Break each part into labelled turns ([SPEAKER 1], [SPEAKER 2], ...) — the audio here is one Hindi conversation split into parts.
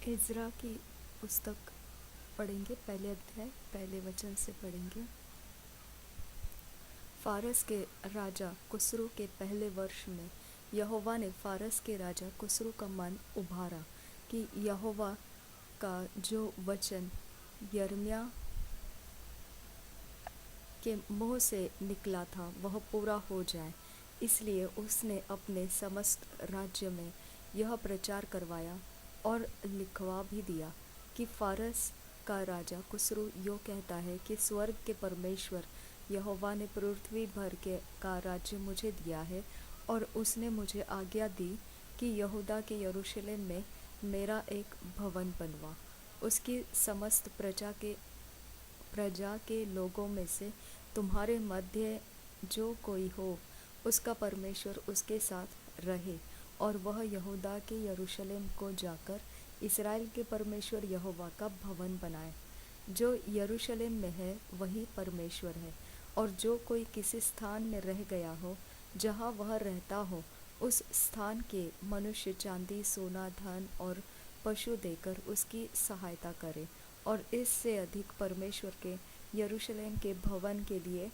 [SPEAKER 1] इज़रा की पुस्तक पढ़ेंगे। पहले अध्याय पहले वचन से पढ़ेंगे। फारस के राजा कुसरू के पहले वर्ष में यहोवा ने फारस के राजा कुसरू का मन उभारा कि यहोवा का जो वचन यिर्मयाह के मुँह से निकला था वह पूरा हो जाए। इसलिए उसने अपने समस्त राज्य में यह प्रचार करवाया और लिखवा भी दिया कि फारस का राजा कुसरू यो कहता है कि स्वर्ग के परमेश्वर यहोवा ने पृथ्वी भर का राज्य मुझे दिया है और उसने मुझे आज्ञा दी कि यहूदा के यरूशलेम में मेरा एक भवन बनवा। उसकी समस्त प्रजा के लोगों में से तुम्हारे मध्य जो कोई हो उसका परमेश्वर उसके साथ रहे और वह यहूदा के यरूशलेम को जाकर इस्राएल के परमेश्वर यहोवा का भवन बनाए। जो यरूशलेम में है वही परमेश्वर है और जो कोई किसी स्थान में रह गया हो जहाँ वह रहता हो उस स्थान के मनुष्य चांदी सोना धन और पशु देकर उसकी सहायता करे और इससे अधिक परमेश्वर के यरूशलेम के भवन के लिए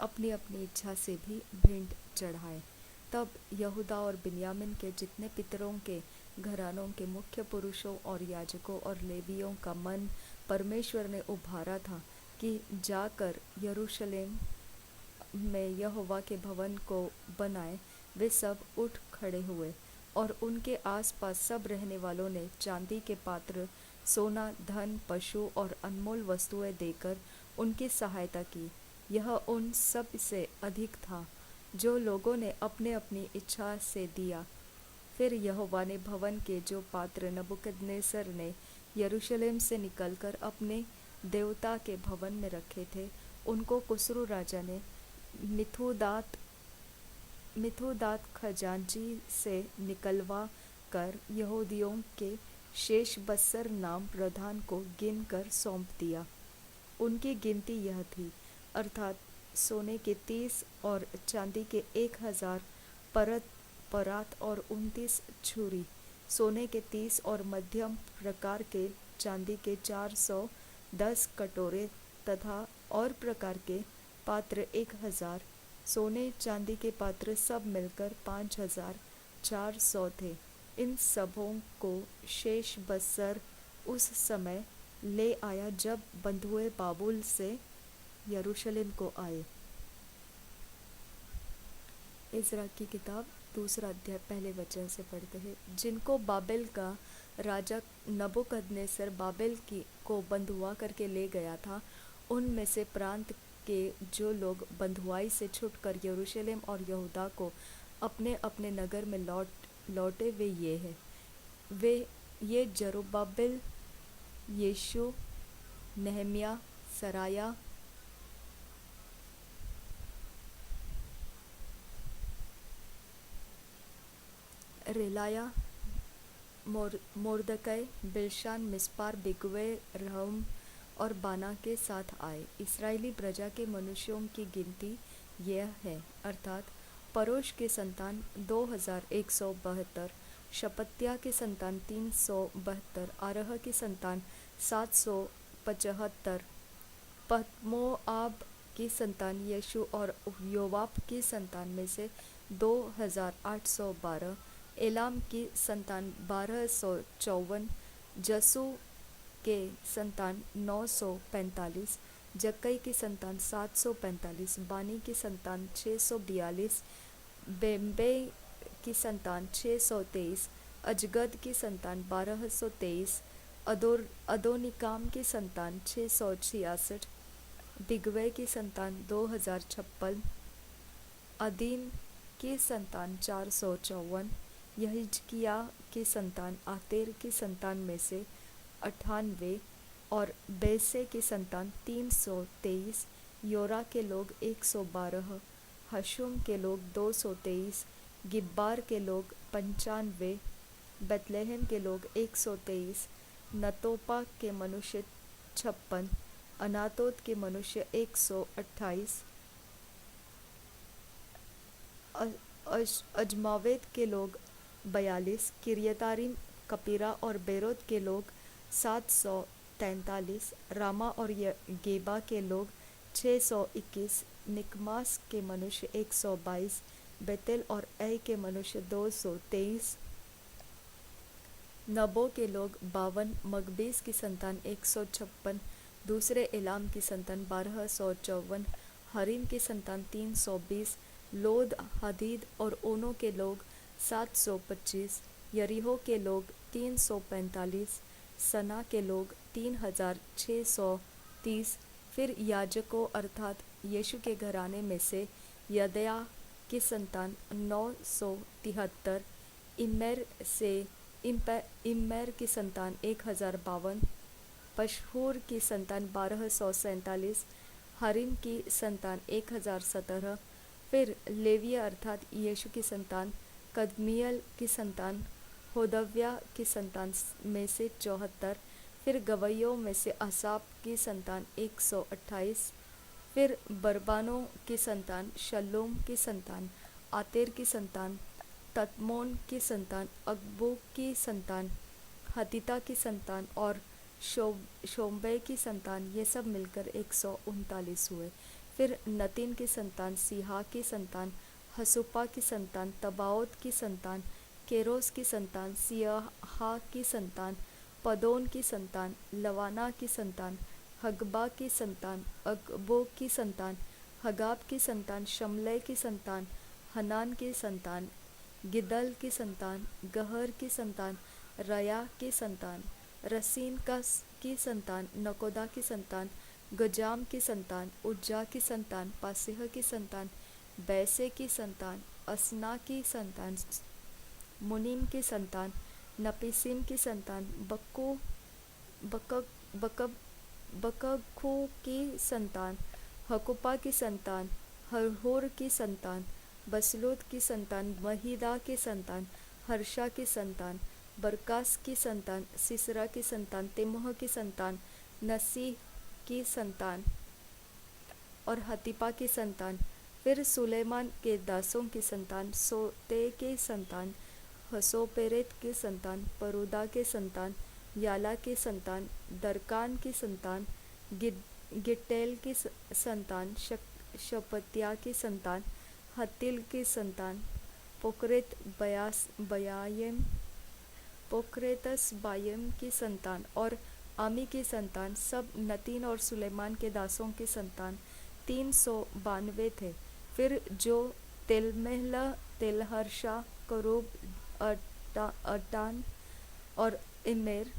[SPEAKER 1] अपनी अपनी इच्छा से भी भेंट चढ़ाए। तब यहूदा और बिन्यामीन के जितने पितरों के घरानों के मुख्य पुरुषों और याजकों और लेवियों का मन परमेश्वर ने उभारा था कि जाकर यरूशलेम में यहोवा के भवन को बनाए, वे सब उठ खड़े हुए और उनके आसपास सब रहने वालों ने चांदी के पात्र सोना धन पशु और अनमोल वस्तुएं देकर उनकी सहायता की। यह उन सब से अधिक था जो लोगों ने अपने अपनी इच्छा से दिया। फिर यहोवा ने भवन के जो पात्र नबूकदनेस्सर ने यरूशलेम से निकलकर अपने देवता के भवन में रखे थे उनको कुसरू राजा ने मिथुदात खजांची से निकलवा कर यहूदियों के शेशबस्सर नाम प्रधान को गिन कर सौंप दिया। उनकी गिनती यह थी, अर्थात सोने के 30 और चांदी के 1000 परात और 29 छुरी, सोने के 30 और मध्यम प्रकार के चांदी के 410 कटोरे तथा और प्रकार के पात्र 1000, सोने चांदी के पात्र सब मिलकर 5400 थे। इन सबों को शेशबस्सर उस समय ले आया जब बंधुए बाबुल से यरूशलेम को आए। इज़रा की किताब दूसरा अध्याय पहले वचन से पढ़ते हैं। जिनको बाबेल का राजा नबूकदनेस्सर बाबेल को बंधुआ करके ले गया था, उनमें से प्रांत के जो लोग बंधुआई से छुटकर यरूशलेम और यहूदा को अपने अपने नगर में लौटे वे ये हैं। ये जरुब्बाबिल, यीशु, नहम्याह, सराया, रेलाया, मोर्दकै, बिलशान, मिस्पार, बिगवै, रहम और बाना के साथ आए। इस्राएली प्रजा के मनुष्यों की गिनती यह है, अर्थात परोश के संतान 2172, शपत्याह के संतान 372, आरह की संतान 775, पहत्मोआब की संतान यीशु और योवाब की संतान में से 2812, एलाम की संतान 1254, जसू के संतान 945, जक्कई की संतान 745, बानी की संतान 642, बेम्बे की संतान 623, अजगद की संतान 1223, अदोनिकाम की संतान 666, बिगवै की संतान 2056, अदीन की संतान 454, यहिजकिय्याह की संतान आतेर की संतान में से 98 और बैसे की संतान 323, योरा के लोग 112, हशुम के लोग 223, गिब्बार के लोग 95, बेतलेहम के लोग 123, नतोपा के मनुष्य 56, अनातोत के मनुष्य 128, अजमावेत के लोग 42, किर्यतारीम कपीरा और बेरोत के लोग 743, रामा और गेबा के लोग 621, निकमास के मनुष्य 122, बेतेल और ऐ के मनुष्य 223, नबो के लोग 52, मगबीस की संतान 156, दूसरे इलाम की संतान 1254, हरीम की संतान 320, लोद, हदीद और ओनो के लोग 725, यरीहो के लोग 345, सना के लोग 3630। फिर याजकों अर्थात यीशु के घराने में से यदया की संतान 973, इम्मेर की संतान 1052, पशहूर की संतान 1247, हरीम की संतान 1017। फिर लेविय अर्थात यीशु की संतान कदमियल की संतान होदव्या की संतान में से 74। फिर गवैयों में से असाप की संतान 128। फिर बरबानों की संतान शल्लूम की संतान आतेर की संतान तत्मोन की संतान अकबूक की संतान हतीता की संतान और शोम्बे की संतान, ये सब मिलकर 139 हुए। फिर नतीन की संतान सीहा की संतान हसुपा की संतान तबाओत की संतान केरोस की संतान सियाहा की संतान पदोन की संतान लवाना की संतान हगबा की संतान अकबोक की संतान हगाब की संतान शमले की संतान हनान की संतान गिदल की संतान गहर की संतान रया की संतान रसीन की संतान नकोदा की संतान गजाम की संतान उज्जा की संतान पासेह की संतान बैसे की संतान असना की संतान मुनीम की संतान नपीसीम की संतान बकखू की संतान हकुपा की संतान हरहोर की संतान बसलूत की संतान महिदा की संतान हर्षा की संतान बरकास की संतान सिसरा की संतान तिमोह की संतान नसीह की संतान और हतीपा की संतान। फिर सुलेमान के दासों की संतान सोते के संतान हसोपेरेत की संतान परूदा के संतान याला की संतान दरकान की संतान गिट्टेल की संतान शपत्या की संतान हत्तिल की संतान पोक्रेतस बायम की संतान और आमी की संतान सब नतीन और सुलेमान के दासों की संतान 392 थे। फिर जो तेलमेहला तेलहर्षा करूब अटान और इमेर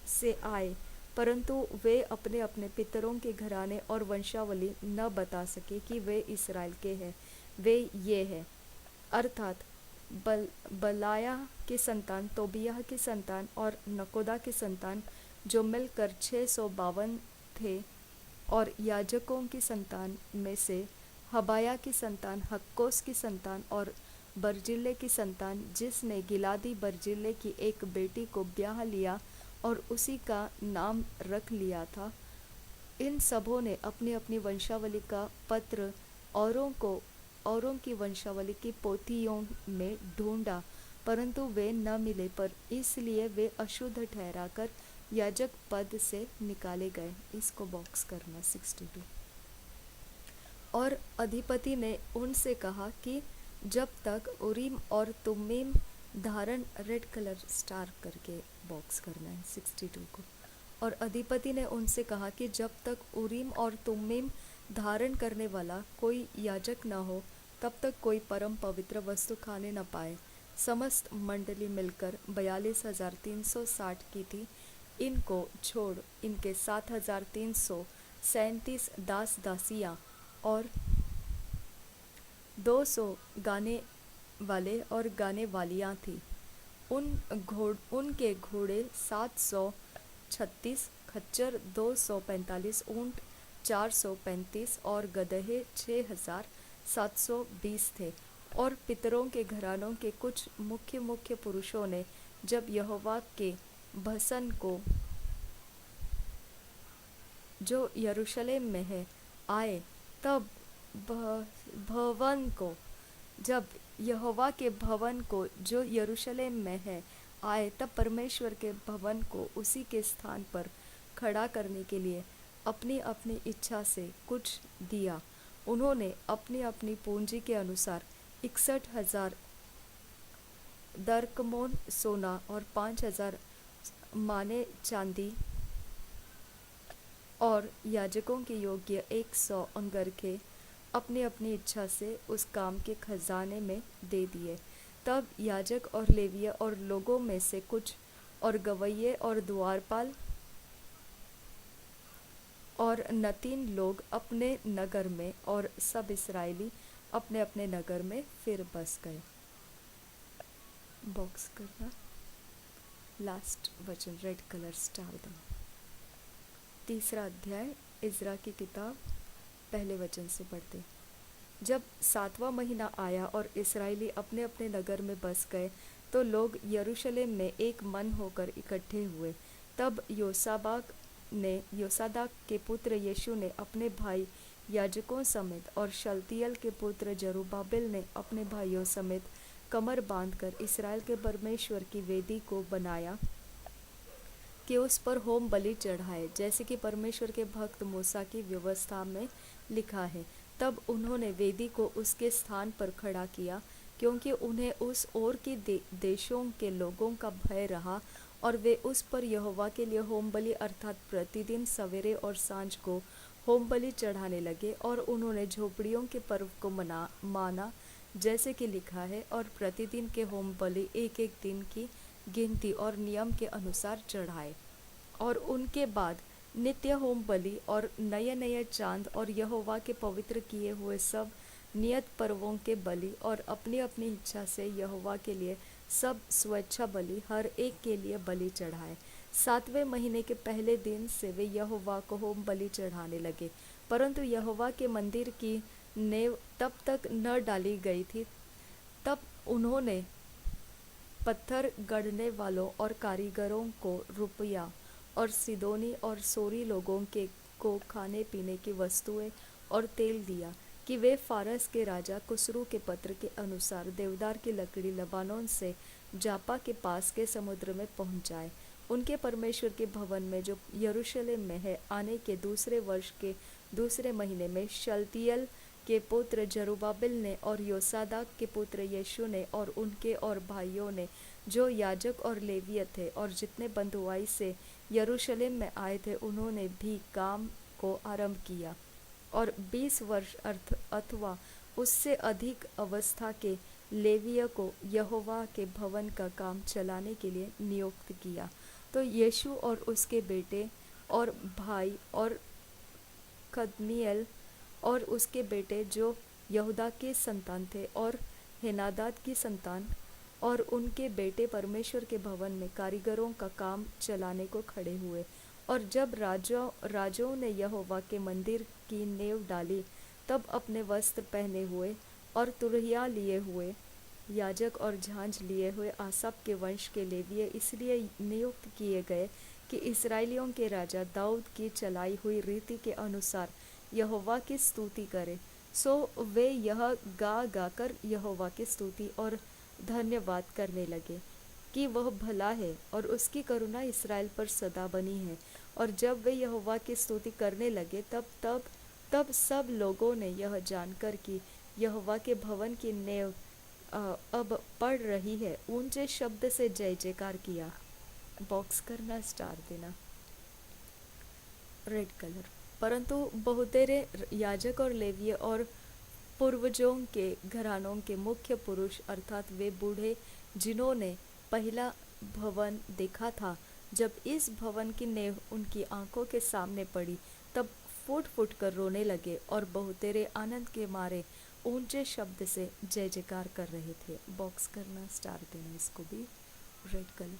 [SPEAKER 1] से आए, परंतु वे अपने अपने पितरों के घराने और वंशावली न बता सके कि वे इसराइल के हैं। वे ये हैं अर्थात बलाया की संतान तोबियाह की संतान और नकोदा की संतान जो मिलकर 652 थे। और याजकों की संतान में से हबाया की संतान हक्कोस की संतान और बर्जिल्ले की संतान जिसने गिलादी बर्जिल्ले की एक बेटी को ब्याह लिया और उसी का नाम रख लिया था। इन सबों ने अपनी अपनी वंशावली का पत्र औरों की वंशावली की पोथियों में ढूंढा, परंतु वे न मिले, पर इसलिए वे अशुद्ध ठहराकर याजक पद से निकाले गए। इसको बॉक्स करना 62। और अधिपति ने उनसे कहा कि जब तक उरीम और तुम्मीम धारण रेड कलर स्टार करके बॉक्स करना है 62 को। और अधिपति ने उनसे कहा कि जब तक उरीम और तुम्मीम धारण करने वाला कोई याजक न हो तब तक कोई परम पवित्र वस्तु खाने न पाए। समस्त मंडली मिलकर 42,360 की थी। इनको छोड़ इनके 7,337 दास दासियाँ और 200 गाने वाले और गाने वालियाँ थी। उनके घोड़े 736, खच्चर 245, ऊँट 435 और गदहे 6,720 थे। और पितरों के घरानों के कुछ मुख्य पुरुषों ने जब यहोवा के भसन को जो यरूशलेम में है आए, तब जब यहोवा के भवन को जो यरूशलेम में है आए तब परमेश्वर के भवन को उसी के स्थान पर खड़ा करने के लिए अपनी अपनी इच्छा से कुछ दिया। उन्होंने अपनी अपनी पूंजी के अनुसार 61,000 दरकमोन सोना और 5,000 माने चांदी और याजकों के योग्य 100 अंगरखे अपनी अपनी इच्छा से उस काम के खजाने में दे दिए। तब याजक और लेविय और लोगों में से कुछ और गवैये और द्वारपाल और नतीन लोग अपने नगर में और सब इसराइली अपने अपने नगर में फिर बस गए। बॉक्स करना, लास्ट वचन रेड कलर स्टार देना। 3 अध्याय इज़रा की किताब पहले वचन से पढ़ते। जब 7वां महीना आया और इसराइली अपने अपने नगर में बस गए तो लोग यरूशलेम में एक मन होकर इकट्ठे हुए। तब योसादाक के पुत्र यीशु ने अपने भाई याजकों समेत और शलतियल के पुत्र जरुब्बाबिल ने अपने भाइयों समेत कमर बांधकर इसराइल के परमेश्वर की वेदी को बनाया कि उस पर होम बलि चढ़ाए, जैसे कि परमेश्वर के भक्त मूसा की व्यवस्था में लिखा है। तब उन्होंने वेदी को उसके स्थान पर खड़ा किया, क्योंकि उन्हें उस ओर की देशों के लोगों का भय रहा, और वे उस पर यहोवा के लिए होम बलि अर्थात प्रतिदिन सवेरे और सांझ को होम बलि चढ़ाने लगे। और उन्होंने झोपड़ियों के पर्व को माना, जैसे कि लिखा है, और प्रतिदिन के होम बलि एक एक दिन की गिनती और नियम के अनुसार चढ़ाए। और उनके बाद नित्य होम बलि और नए नए चांद और यहोवा के पवित्र किए हुए सब नियत पर्वों के बलि और अपनी अपनी इच्छा से यहोवा के लिए सब स्वेच्छा बलि हर एक के लिए बलि चढ़ाए। 7वें महीने के पहले दिन से वे यहोवा को होम बलि चढ़ाने लगे, परंतु यहोवा के मंदिर की नेव तब तक न डाली गई थी। तब उन्होंने पत्थर गढ़ने वालों और कारीगरों को रुपया और सिदोनी और सोरी लोगों को खाने पीने की वस्तुएं और तेल दिया कि वे फारस के राजा कुसरू के पत्र के अनुसार देवदार की लकड़ी लबानोन से जापा के पास के समुद्र में पहुंचाए। उनके परमेश्वर के भवन में जो यरूशलेम में है, आने के दूसरे वर्ष के दूसरे महीने में शलतियल के पुत्र जरुब्बाबिल ने और योसादाक के पुत्र यीशु ने और उनके और भाइयों ने, जो याजक और लेवीय थे और जितने बंधुआई से यरूशलेम में आए थे, उन्होंने भी काम को आरंभ किया। और 20 वर्ष अथवा उससे अधिक अवस्था के लेवीय को यहोवा के भवन का काम चलाने के लिए नियुक्त किया। तो यीशु और उसके बेटे और भाई और कदमियल और उसके बेटे जो यहूदा के संतान थे और हेनादाद की संतान और उनके बेटे परमेश्वर के भवन में कारीगरों का काम चलाने को खड़े हुए। और जब राजों ने यहोवा के मंदिर की नींव डाली, तब अपने वस्त्र पहने हुए और तुरहिया लिए हुए याजक और झांझ लिए हुए आसाप के वंश के लेवीय इसलिए नियुक्त किए गए कि इस्राएलियों के राजा दाऊद की चलाई हुई रीति के अनुसार यहोवा की स्तुति करें। सो वे यह गा कर यहोवा की स्तुति और धन्यवाद करने लगे कि वह भला है और उसकी करुणा इसराइल पर सदा बनी है। और जब वे यहोवा की स्तुति करने लगे, तब सब लोगों ने यह जानकर कि यहोवा के भवन की नेव अब पड़ रही है, ऊंचे शब्द से जय जयकार किया। बॉक्स करना, स्टार देना, रेड कलर। परंतु बहुतेरे याजक और लेवीय और पूर्वजों के घरानों के मुख्य पुरुष अर्थात वे बूढ़े जिन्होंने पहला भवन देखा था, जब इस भवन की नेव उनकी आंखों के सामने पड़ी, तब फूट फूट कर रोने लगे और बहुतेरे आनंद के मारे ऊंचे शब्द से जय जयकार कर रहे थे। बॉक्स करना, स्टार देना, इसको भी रेड कलर।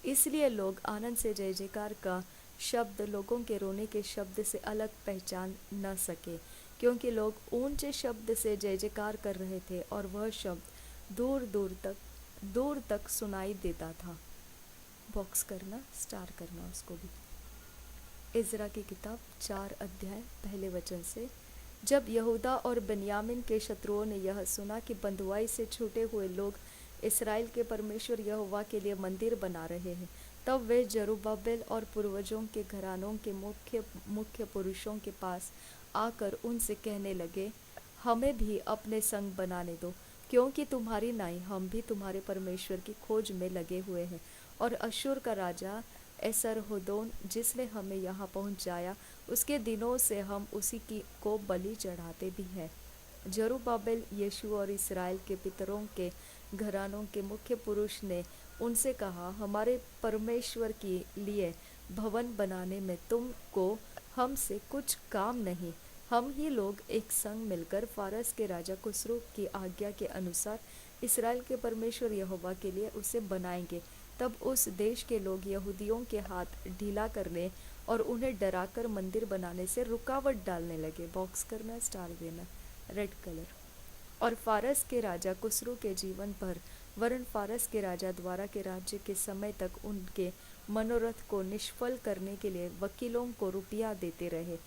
[SPEAKER 1] इसलिए लोग आनंद से जय जयकार का शब्द लोगों के रोने के शब्द से अलग पहचान न सके, क्योंकि लोग ऊंचे शब्द से जय जयकार कर रहे थे और वह शब्द दूर तक सुनाई देता था। बॉक्स करना, स्टार करना, उसको भी। इज़रा की किताब 4 अध्याय पहले वचन से। जब यहूदा और बन्यामीन के शत्रुओं ने यह सुना कि बंधुआई से छूटे हुए लोग इसराइल के परमेश्वर यहोवा के लिए मंदिर बना रहे हैं। तब वे जरुब्बाबेल और पूर्वजों के घरानों के मुख्य मुख्य पुरुषों के पास आकर उनसे कहने लगे, हमें भी अपने संग बनाने दो, क्योंकि तुम्हारी नाई हम भी तुम्हारे परमेश्वर की खोज में लगे हुए हैं। और अश्शूर का राजा एसरहोदोन जिसने हमें यहाँ पहुँचाया, उसके दिनों से हम उसी की को बलि चढ़ाते भी हैं। जरुब्बाबेल यीशु और इसराइल के पितरों के घरानों के मुख्य पुरुष ने उनसे कहा, हमारे परमेश्वर के लिए भवन बनाने में तुमको हमसे कुछ काम नहीं। हम ही लोग एक संग मिलकर फारस के राजा खुसरो की आज्ञा के अनुसार इसराइल के परमेश्वर यहोवा के लिए उसे बनाएंगे। तब उस देश के लोग यहूदियों के हाथ ढीला करने और उन्हें डराकर मंदिर बनाने से रुकावट डालने लगे। बॉक्स करना, स्टार देना, रेड कलर। और फारस के राजा खुसरो के जीवन पर वरन फारस के राजा द्वारा के राज्य के समय तक उनके मनोरथ को निष्फल करने के लिए वकीलों को रुपया देते रहे।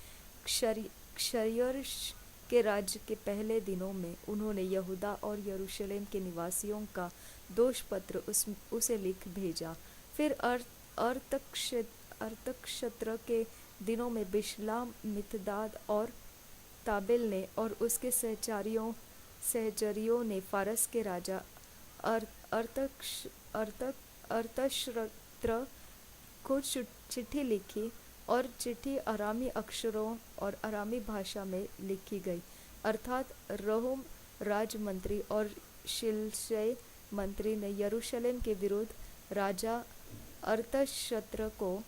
[SPEAKER 1] क्षयर्ष के राज्य के पहले दिनों में उन्होंने यहूदा और यरूशलेम के निवासियों का दोष पत्र उसे लिख भेजा। फिर अर्थक्षत्र के दिनों में बिशलाम, मिथदाद और ताबिल ने और उसके सहचरियों ने फारस के राजा अर्थशस्त्र को चिट्ठी लिखी, और चिट्ठी अरामी अक्षरों और अरामी भाषा में लिखी गई। अर्थात रहूम राजमंत्री और शिलशै मंत्री ने यरूशलेम के विरुद्ध राजा अर्थशस्त्र को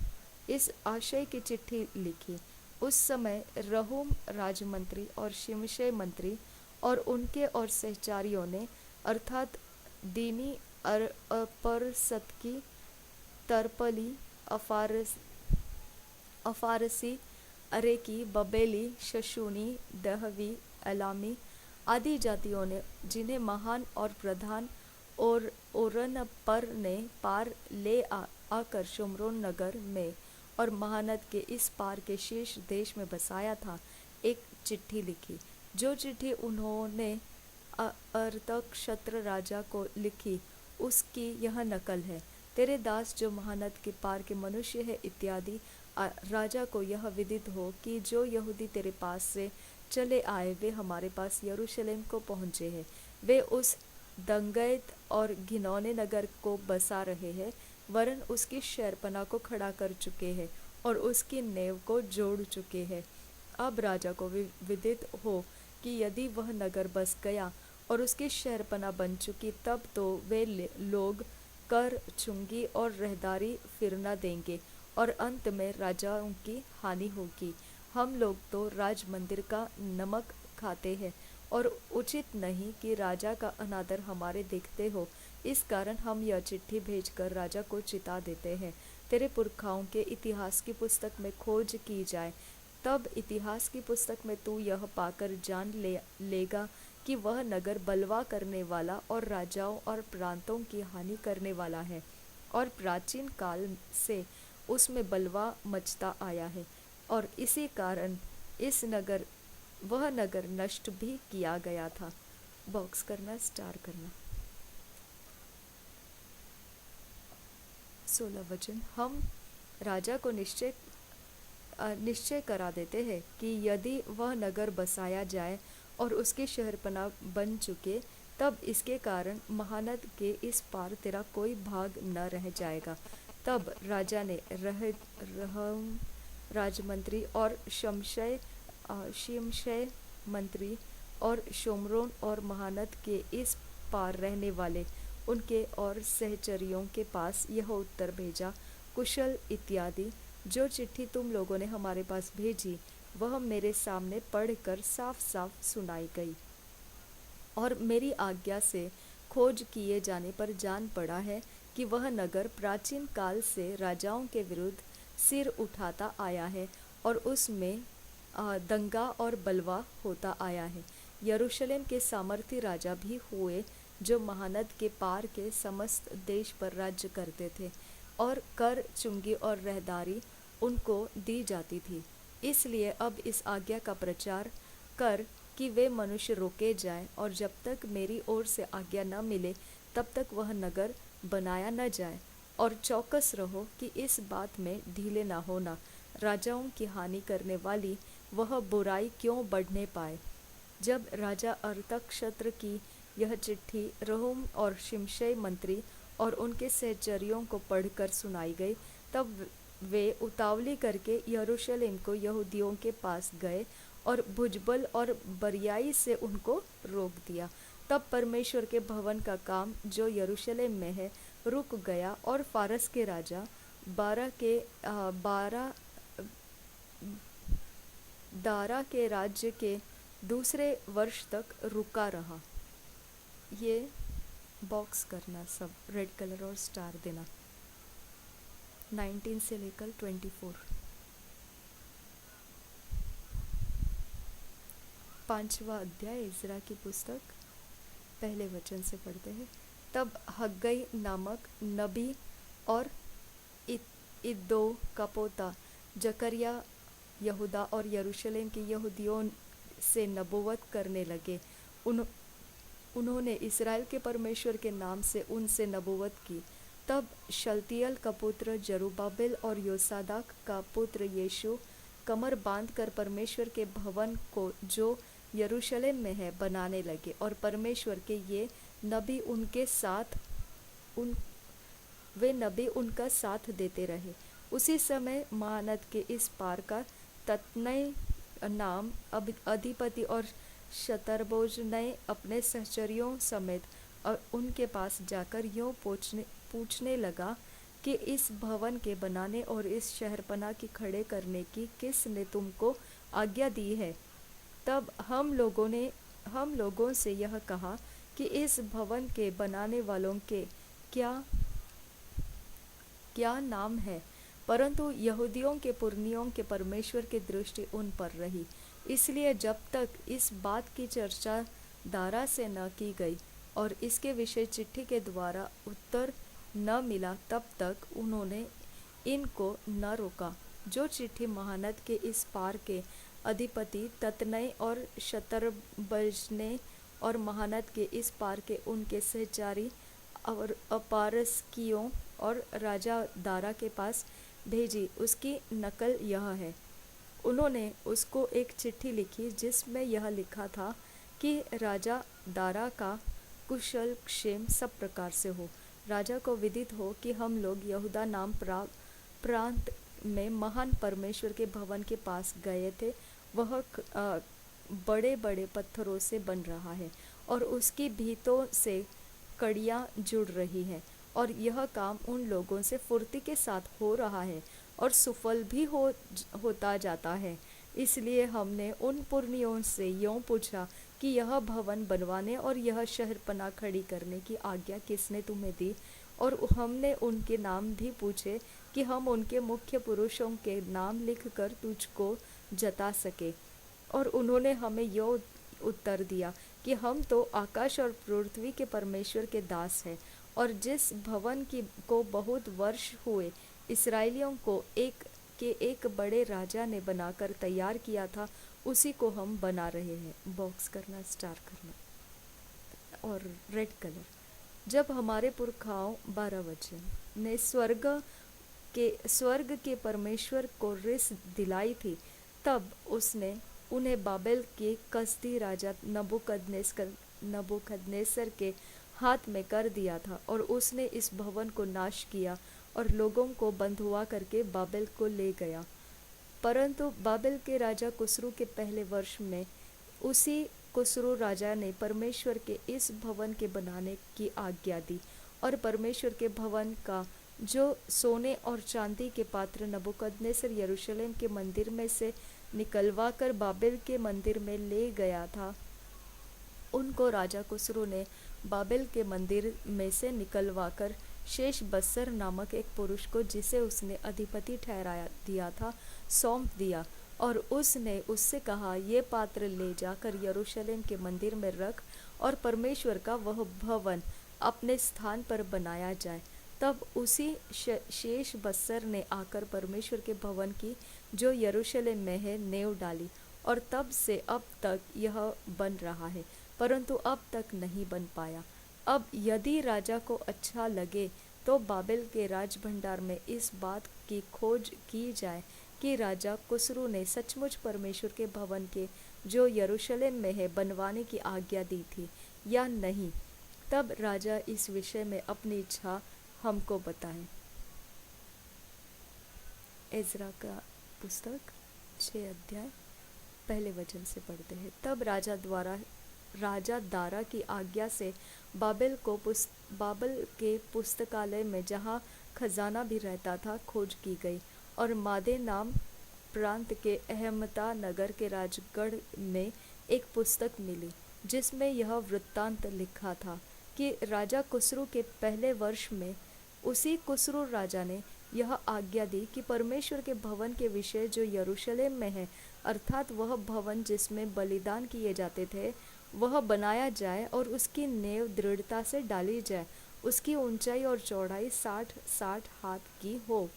[SPEAKER 1] इस आशय की चिट्ठी लिखी। उस समय रहूम राजमंत्री और शिमशै मंत्री और उनके और सहचारियों ने अर्थात दीनी, अपरसतकी, तरपली, अफारसी, अरेकी, बबेली, शशूनी, दहवी, अलामी आदि जातियों ने, जिन्हें महान और प्रधान और ओरनपर ने पार ले आकर शुम्रोन नगर में और महानद के इस पार के शेष देश में बसाया था, एक चिट्ठी लिखी। जो चिट्ठी उन्होंने अर्थक्षत्र राजा को लिखी उसकी यह नकल है। तेरे दास जो महानद के पार के मनुष्य है इत्यादि राजा को यह विदित हो कि जो यहूदी तेरे पास से चले आए वे हमारे पास यरूशलेम को पहुँचे हैं। वे उस दंगैत और घिनौने नगर को बसा रहे हैं, वरन उसकी शहरपनाह को खड़ा कर चुके हैं और उसकी नेव को जोड़ चुके हैं। अब राजा को विदित हो कि यदि वह नगर बस गया और उसकी शहरपनाह बन चुकी, तब तो वे लोग कर, चुंगी और रहदारी फिर न देंगे और अंत में राजाओं की हानि होगी। हम लोग तो राज मंदिर का नमक खाते हैं और उचित नहीं कि राजा का अनादर हमारे देखते हो। इस कारण हम यह चिट्ठी भेजकर राजा को चिता देते हैं, तेरे पुरखाओं के इतिहास की पुस्तक में खोज की जाए। तब इतिहास की पुस्तक में तू यह पाकर जान लेगा कि वह नगर बलवा करने वाला और राजाओं और प्रांतों की हानि करने वाला है, और प्राचीन काल से उसमें बलवा मचता आया है, और इसी कारण वह नगर नष्ट भी किया गया था। बॉक्स करना, स्टार करना। 16 वचन। हम राजा को निश्चय करा देते हैं कि यदि वह नगर बसाया जाए और उसकी शहरपनाह बन चुके, तब इसके कारण महानद के इस पार तेरा कोई भाग न रह जाएगा। तब राजा ने रहम राजमंत्री और शिमशै मंत्री और शोमरोन और महानद के इस पार रहने वाले उनके और सहचरियों के पास यह उत्तर भेजा, कुशल इत्यादि। जो चिट्ठी तुम लोगों ने हमारे पास भेजी वह मेरे सामने पढ़कर साफ साफ सुनाई गई, और मेरी आज्ञा से खोज किए जाने पर जान पड़ा है कि वह नगर प्राचीन काल से राजाओं के विरुद्ध सिर उठाता आया है और उसमें दंगा और बलवा होता आया है। यरूशलेम के सामर्थी राजा भी हुए जो महानद के पार के समस्त देश पर राज्य करते थे, और कर, चुंगी और रहदारी उनको दी जाती थी। इसलिए अब इस आज्ञा का प्रचार कर कि वे मनुष्य रोके जाएं, और जब तक मेरी ओर से आज्ञा न मिले तब तक वह नगर बनाया न जाए, और चौकस रहो कि इस बात में ढीले न होना, राजाओं की हानि करने वाली वह बुराई क्यों बढ़ने पाए। जब राजा अरतक्षत्र की यह चिट्ठी रहूम और शिमशै मंत्री और उनके सहचरियों को पढ़कर सुनाई गई, तब वे उतावली करके यरूशलेम को यहूदियों के पास गए और भुजबल और बरियाई से उनको रोक दिया। तब परमेश्वर के भवन का काम जो यरूशलेम में है रुक गया, और फारस के राजा बारह दारा के राज्य के दूसरे वर्ष तक रुका रहा। ये बॉक्स करना, सब रेड कलर और स्टार देना। 19 से लेकर 24। 5वां अध्याय इज़रा की पुस्तक, पहले वचन से पढ़ते हैं। तब हग्गई नामक नबी और इद्दो का पोता जकरिया यहूदा और यरूशलेम के यहूदियों से नबूवत करने लगे। उन्होंने इस्राएल के परमेश्वर के नाम से उनसे नबूवत की। तब शलतियल का पुत्र जरुब्बाबिल और योसादाक का पुत्र यीशु कमर बांधकर परमेश्वर के भवन को जो यरूशलेम में है बनाने लगे, और परमेश्वर के ये नबी उनका साथ देते रहे। उसी समय महानद के इस पार का तत्नय नाम अधिपति और शतरबोज ने अपने सहचरियों समेत उनके पास जाकर यूँ पूछने लगा कि इस भवन के बनाने और इस शहरपनाह की खड़े करने की किसने तुमको आज्ञा दी है। तब हम लोगों से यह कहा कि इस भवन के बनाने वालों के क्या नाम है, परंतु यहूदियों के पुरनियों के परमेश्वर की दृष्टि उन पर रही। इसलिए जब तक इस बात की चर्चा दारा से न की गई और इसके विषय चिट्ठी के द्वारा उत्तर न मिला, तब तक उन्होंने इनको न रोका। जो चिट्ठी महानद के इस पार के अधिपति तत्नय और शतरबजने और महानद के इस पार के उनके सहचारी और अपारसकियों और राजा दारा के पास भेजी, उसकी नकल यह है। उन्होंने उसको एक चिट्ठी लिखी जिसमें यह लिखा था कि राजा दारा का कुशल क्षेम सब प्रकार से हो। राजा को विदित हो कि हम लोग यहूदा नाम प्रांत में महान परमेश्वर के भवन के पास गए थे। वह बड़े बड़े पत्थरों से बन रहा है और उसकी भीतों से कड़ियाँ जुड़ रही हैं, और यह काम उन लोगों से फुर्ती के साथ हो रहा है और सुफल भी होता जाता है। इसलिए हमने उन पुरनियों से यूँ पूछा कि यह भवन बनवाने और यह शहरपनाह खड़ी करने की आज्ञा किसने तुम्हें दी, और हमने उनके नाम भी पूछे कि हम उनके मुख्य पुरुषों के नाम लिखकर तुझको जता सके। और उन्होंने हमें यह उत्तर दिया कि हम तो आकाश और पृथ्वी के परमेश्वर के दास हैं, और जिस भवन को बहुत वर्ष हुए इस्राएलियों को एक बड़े राजा ने बनाकर तैयार किया था, उसी को हम बना रहे हैं। बॉक्स करना, स्टार करना और रेड कलर। जब हमारे पुरखाओं 12 वचन ने स्वर्ग के परमेश्वर को रिस दिलाई थी, तब उसने उन्हें बाबेल के कसदी राजा नबूकदनेस्सर के हाथ में कर दिया था, और उसने इस भवन को नाश किया और लोगों को बंधुआ करके बाबेल को ले गया। परंतु बाबेल के राजा कुस्रू के पहले वर्ष में उसी कुस्रू राजा ने परमेश्वर के इस भवन के बनाने की आज्ञा दी, और परमेश्वर के भवन का जो सोने और चांदी के पात्र नबूकदनेस्सर यरूशलेम के मंदिर में से निकलवा कर बाबेल के मंदिर में ले गया था, उनको राजा कुस्रू ने बाबेल के मंदिर में से निकलवाकर शेष बस्सर नामक एक पुरुष को, जिसे उसने अधिपति ठहरा दिया था, सौंप दिया। और उसने उससे कहा, ये पात्र ले जाकर यरूशलेम के मंदिर में रख, और परमेश्वर का वह भवन अपने स्थान पर बनाया जाए। तब उसी शेष बस्सर ने आकर परमेश्वर के भवन की जो यरूशलेम में है नेव डाली, और तब से अब तक यह बन रहा है, परंतु अब तक नहीं बन पाया। अब यदि राजा को अच्छा लगे तो बाबेल के राज भंडार में इस बात की खोज की जाए कि राजा खुसरू ने सचमुच परमेश्वर के भवन के जो यरूशलेम में है बनवाने की आज्ञा दी थी या नहीं। तब राजा इस विषय में अपनी इच्छा हमको बताए। एजरा का पुस्तक 6 अध्याय पहले वचन से पढ़ते हैं। तब राजा दारा की आज्ञा से बाबेल के पुस्तकालय में जहाँ खजाना भी रहता था खोज की गई, और मादे नाम प्रांत के अहमता नगर के राजगढ़ में एक पुस्तक मिली जिसमें यह वृत्तांत लिखा था कि राजा खुसरू के पहले वर्ष में उसी खुसरू राजा ने यह आज्ञा दी कि परमेश्वर के भवन के विषय जो यरूशलेम में है, अर्थात वह भवन जिसमें बलिदान किए जाते थे, वह बनाया जाए और उसकी नेव दृढ़ता से डाली जाए। उसकी ऊंचाई और चौड़ाई 60 हाथ की हो,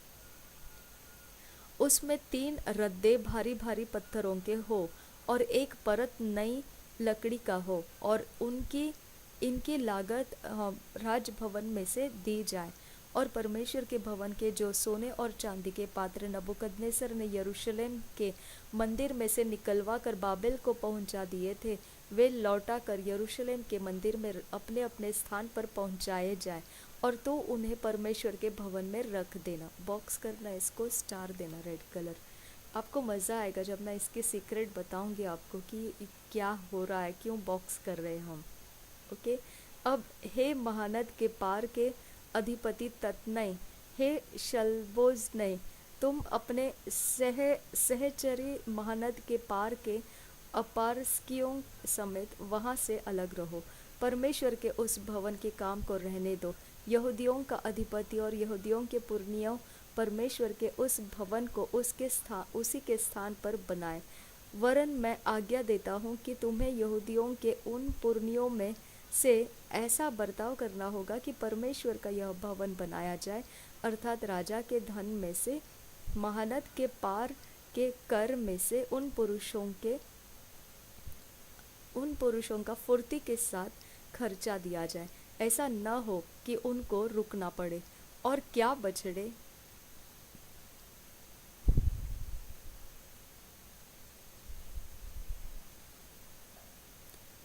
[SPEAKER 1] उसमें 3 रद्दे भारी भारी पत्थरों के हो और एक परत नई लकड़ी का हो, और इनकी लागत राजभवन में से दी जाए। और परमेश्वर के भवन के जो सोने और चांदी के पात्र नबूकदनेस्सर ने यरूशलेम के मंदिर में से निकलवा कर बाबेल को पहुंचा दिए थे, वे लौटा कर यरूशलेम के मंदिर में अपने अपने स्थान पर पहुंचाए जाए, और तो उन्हें परमेश्वर के भवन में रख देना। बॉक्स करना, इसको स्टार देना रेड कलर। आपको मज़ा आएगा जब मैं इसके सीक्रेट बताऊंगी आपको कि क्या हो रहा है, क्यों बॉक्स कर रहे हैं हम। ओके। अब हे महानद के पार के अधिपति तत्नय, हे शल्बोजनय, तुम अपने सहचरी महानद के पार के अपारस्कियों समेत वहाँ से अलग रहो। परमेश्वर के उस भवन के काम को रहने दो। यहूदियों का अधिपति और यहूदियों के पुरनियों परमेश्वर के उस भवन को उसी के स्थान पर बनाए। वरन मैं आज्ञा देता हूँ कि तुम्हें यहूदियों के उन पुरनियों में से ऐसा बर्ताव करना होगा कि परमेश्वर का यह भवन बनाया जाए, अर्थात राजा के धन में से, महानद के पार के कर में से उन पुरुषों का फुर्ती के साथ खर्चा दिया जाए। ऐसा न हो कि उनको रुकना पड़े। और क्या बछड़े,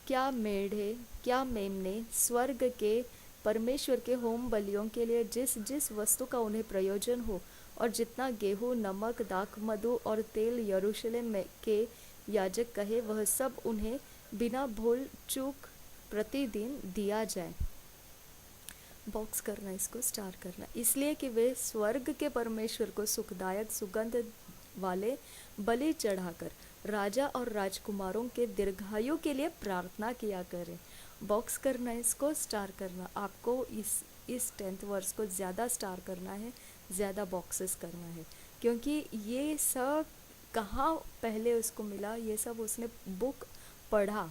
[SPEAKER 1] क्या मेढ़े, क्या मेमने स्वर्ग के परमेश्वर के होम बलियों के लिए जिस जिस वस्तु का उन्हें प्रयोजन हो, और जितना गेहूँ, नमक, दाख, मधु और तेल यरूशलेम में के याजक कहे, वह सब उन्हें बिना भूल चूक प्रतिदिन दिया जाए। बॉक्स करना, इसको स्टार करना। इसलिए कि वे स्वर्ग के परमेश्वर को सुखदायक सुगंध वाले बलि चढ़ाकर राजा और राजकुमारों के दीर्घायु के लिए प्रार्थना किया करें। बॉक्स करना, इसको स्टार करना। आपको इस 10th वर्स को ज़्यादा स्टार करना है, ज़्यादा बॉक्सेस करना है, क्योंकि ये सब कहाँ पहले उसको मिला, ये सब उसने बुक पढ़ा।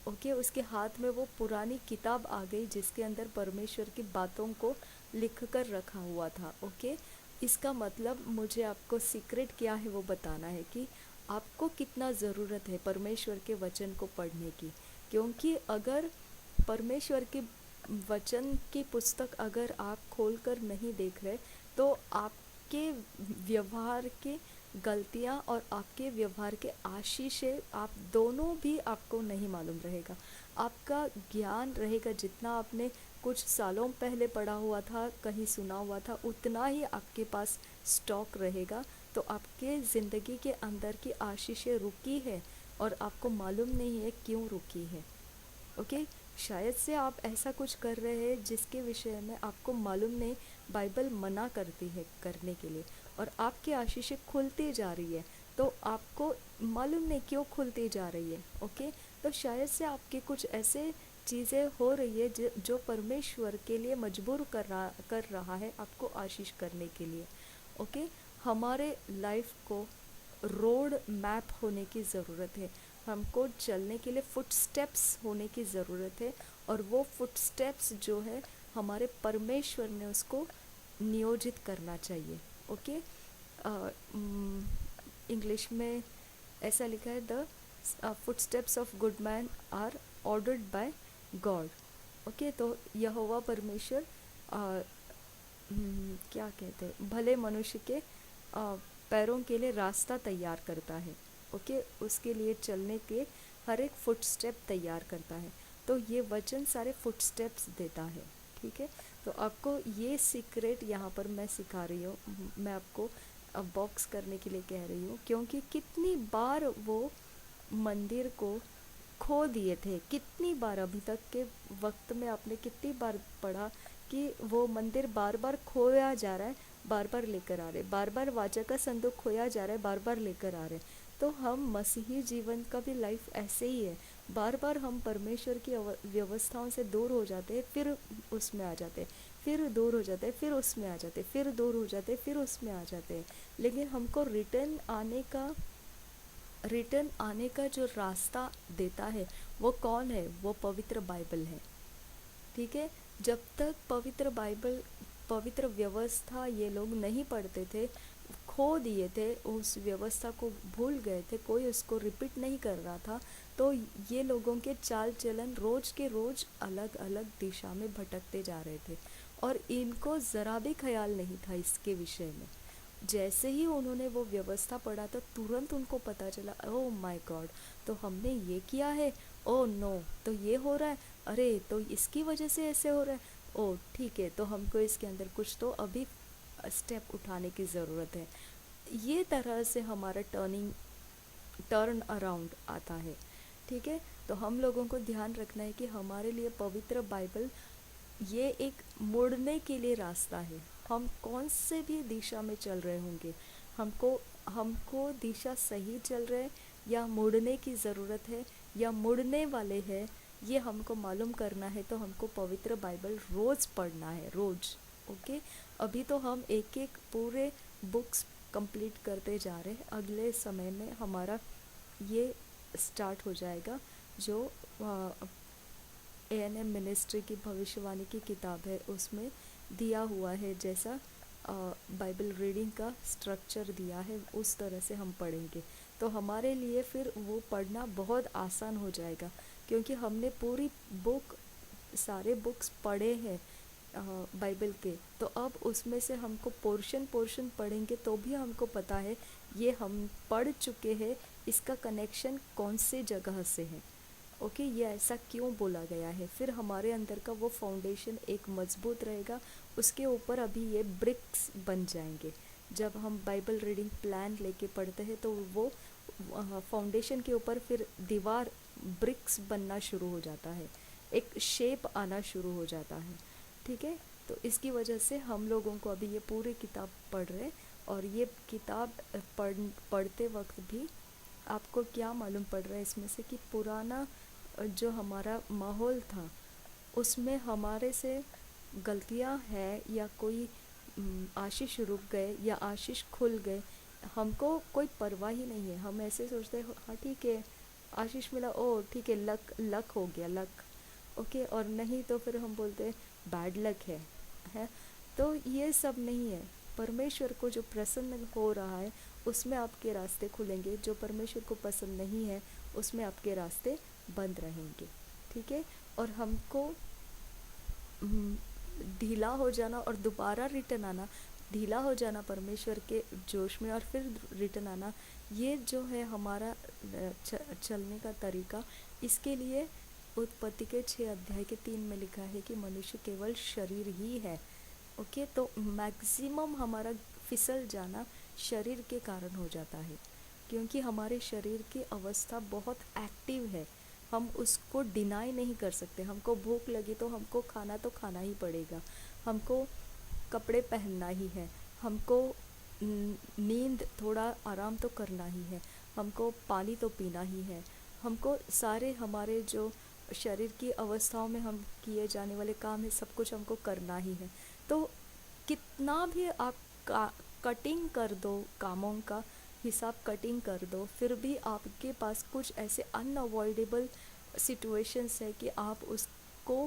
[SPEAKER 1] ओके, उसके हाथ में वो पुरानी किताब आ गई जिसके अंदर परमेश्वर की बातों को लिख कर रखा हुआ था। ओके, इसका मतलब मुझे आपको सीक्रेट क्या है वो बताना है कि आपको कितना ज़रूरत है परमेश्वर के वचन को पढ़ने की। क्योंकि अगर परमेश्वर के वचन की पुस्तक अगर आप खोलकर नहीं देख रहे, तो आपके व्यवहार के गलतियाँ और आपके व्यवहार के आशीषें आप दोनों भी आपको नहीं मालूम रहेगा। आपका ज्ञान रहेगा जितना आपने कुछ सालों पहले पढ़ा हुआ था, कहीं सुना हुआ था, उतना ही आपके पास स्टॉक रहेगा। तो आपके ज़िंदगी के अंदर की आशीषें रुकी है और आपको मालूम नहीं है क्यों रुकी है। ओके, शायद से आप ऐसा कुछ कर रहे हैं जिसके विषय में आपको मालूम नहीं, बाइबल मना करती है करने के लिए, और आपकी आशीषें खुलती जा रही है, तो आपको मालूम नहीं क्यों खुलती जा रही है। ओके, तो शायद से आपके कुछ ऐसे चीज़ें हो रही है जो परमेश्वर के लिए मजबूर कर रहा है आपको आशीष करने के लिए। ओके, हमारे लाइफ को रोड मैप होने की ज़रूरत है। हमको चलने के लिए फुटस्टेप्स होने की ज़रूरत है, और वो फुटस्टेप्स जो है हमारे परमेश्वर ने उसको नियोजित करना चाहिए। ओके, इंग्लिश में ऐसा लिखा है, the footsteps of good man are ordered by god. Okay, तो यहोवा परमेश्वर आ, क्या कहते हैं, भले मनुष्य के पैरों के लिए रास्ता तैयार करता है। ओके, उसके लिए चलने के हर एक फुट स्टेप तैयार करता है। तो ये वचन सारे फुट स्टेप्स देता है। ठीक है, तो आपको ये सीक्रेट यहाँ पर मैं सिखा रही हूँ, मैं आपको बॉक्स करने के लिए कह रही हूँ, क्योंकि कितनी बार वो मंदिर को खो दिए थे, कितनी बार अभी तक के वक्त में आपने कितनी बार पढ़ा कि वो मंदिर बार बार खोया जा रहा है, बार बार लेकर आ रहे, बार बार वाचा का संदूक खोया जा रहा है, बार बार लेकर आ रहे। तो हम मसीही जीवन का भी लाइफ ऐसे ही है, बार बार हम परमेश्वर की व्यवस्थाओं से दूर हो जाते हैं, फिर उसमें आ जाते हैं, फिर दूर हो जाते हैं, फिर उसमें आ जाते हैं, फिर दूर हो जाते हैं, फिर उसमें आ जाते हैं। लेकिन हमको रिटर्न आने का जो रास्ता देता है वो कौन है? वो पवित्र बाइबल है। ठीक है, जब तक पवित्र बाइबल, पवित्र व्यवस्था ये लोग नहीं पढ़ते थे, खो दिए थे, उस व्यवस्था को भूल गए थे, कोई उसको रिपीट नहीं कर रहा था, तो ये लोगों के चाल चलन रोज के रोज अलग अलग दिशा में भटकते जा रहे थे, और इनको ज़रा भी ख्याल नहीं था इसके विषय में। जैसे ही उन्होंने वो व्यवस्था पढ़ा तो तुरंत उनको पता चला, ओह माय गॉड, तो हमने ये किया है, ओह नो, तो ये हो रहा है, अरे तो इसकी वजह से ऐसे हो रहा है, ओह ठीक है, तो हमको इसके अंदर कुछ तो अभी स्टेप उठाने की ज़रूरत है। ये तरह से हमारा टर्न अराउंड आता है। ठीक है, तो हम लोगों को ध्यान रखना है कि हमारे लिए पवित्र बाइबल ये एक मुड़ने के लिए रास्ता है। हम कौन से भी दिशा में चल रहे होंगे, हमको हमको दिशा सही चल रहे हैं या मुड़ने की ज़रूरत है या मुड़ने वाले हैं, ये हमको मालूम करना है। तो हमको पवित्र बाइबल रोज़ पढ़ना है, रोज़। ओके, अभी तो हम एक एक पूरे बुक्स कंप्लीट करते जा रहे हैं, अगले समय में हमारा ये स्टार्ट हो जाएगा जो ANM मिनिस्ट्री की भविष्यवाणी की किताब है, उसमें दिया हुआ है जैसा बाइबल रीडिंग का स्ट्रक्चर दिया है, उस तरह से हम पढ़ेंगे। तो हमारे लिए फिर वो पढ़ना बहुत आसान हो जाएगा, क्योंकि हमने पूरी बुक, सारे बुक्स पढ़े हैं बाइबल के। तो अब उसमें से हमको पोर्शन पोर्शन पढ़ेंगे तो भी हमको पता है ये हम पढ़ चुके हैं, इसका कनेक्शन कौन से जगह से है। ओके, ये ऐसा क्यों बोला गया है, फिर हमारे अंदर का वो फाउंडेशन एक मजबूत रहेगा, उसके ऊपर अभी ये ब्रिक्स बन जाएंगे। जब हम बाइबल रीडिंग प्लान लेके पढ़ते हैं तो वो फाउंडेशन के ऊपर फिर दीवार, ब्रिक्स बनना शुरू हो जाता है, एक शेप आना शुरू हो जाता है। ठीक है, तो इसकी वजह से हम लोगों को अभी ये पूरी किताब पढ़ रहे हैं, और ये किताब पढ़ते वक्त भी आपको क्या मालूम पड़ रहा है इसमें से कि पुराना जो हमारा माहौल था उसमें हमारे से गलतियां हैं या कोई आशीष रुक गए या आशीष खुल गए, हमको कोई परवाह ही नहीं है। हम ऐसे सोचते हैं हाँ ठीक है, आशीष मिला, ओ ठीक है, लक लक हो गया, लक। ओके, और नहीं तो फिर हम बोलते हैं बैड लक है। तो ये सब नहीं है। परमेश्वर को जो प्रसन्न हो रहा है उसमें आपके रास्ते खुलेंगे, जो परमेश्वर को पसंद नहीं है उसमें आपके रास्ते बंद रहेंगे। ठीक है, और हमको ढीला हो जाना और दोबारा रिटर्न आना, ढीला हो जाना परमेश्वर के जोश में और फिर रिटर्न आना, ये जो है हमारा चलने का तरीका। इसके लिए उत्पत्ति के 6 अध्याय के 3 में लिखा है कि मनुष्य केवल शरीर ही है। ओके, तो मैक्सिमम हमारा फिसल जाना शरीर के कारण हो जाता है, क्योंकि हमारे शरीर की अवस्था बहुत एक्टिव है, हम उसको डिनाई नहीं कर सकते। हमको भूख लगी तो हमको खाना तो खाना ही पड़ेगा, हमको कपड़े पहनना ही है, हमको नींद, थोड़ा आराम तो करना ही है, हमको पानी तो पीना ही है, हमको सारे हमारे जो शरीर की अवस्थाओं में हम किए जाने वाले काम है सब कुछ हमको करना ही है। तो कितना भी आप कटिंग कर दो, कामों का हिसाब कटिंग कर दो, फिर भी आपके पास कुछ ऐसे अनअवॉइडेबल सिचुएशंस है कि आप उसको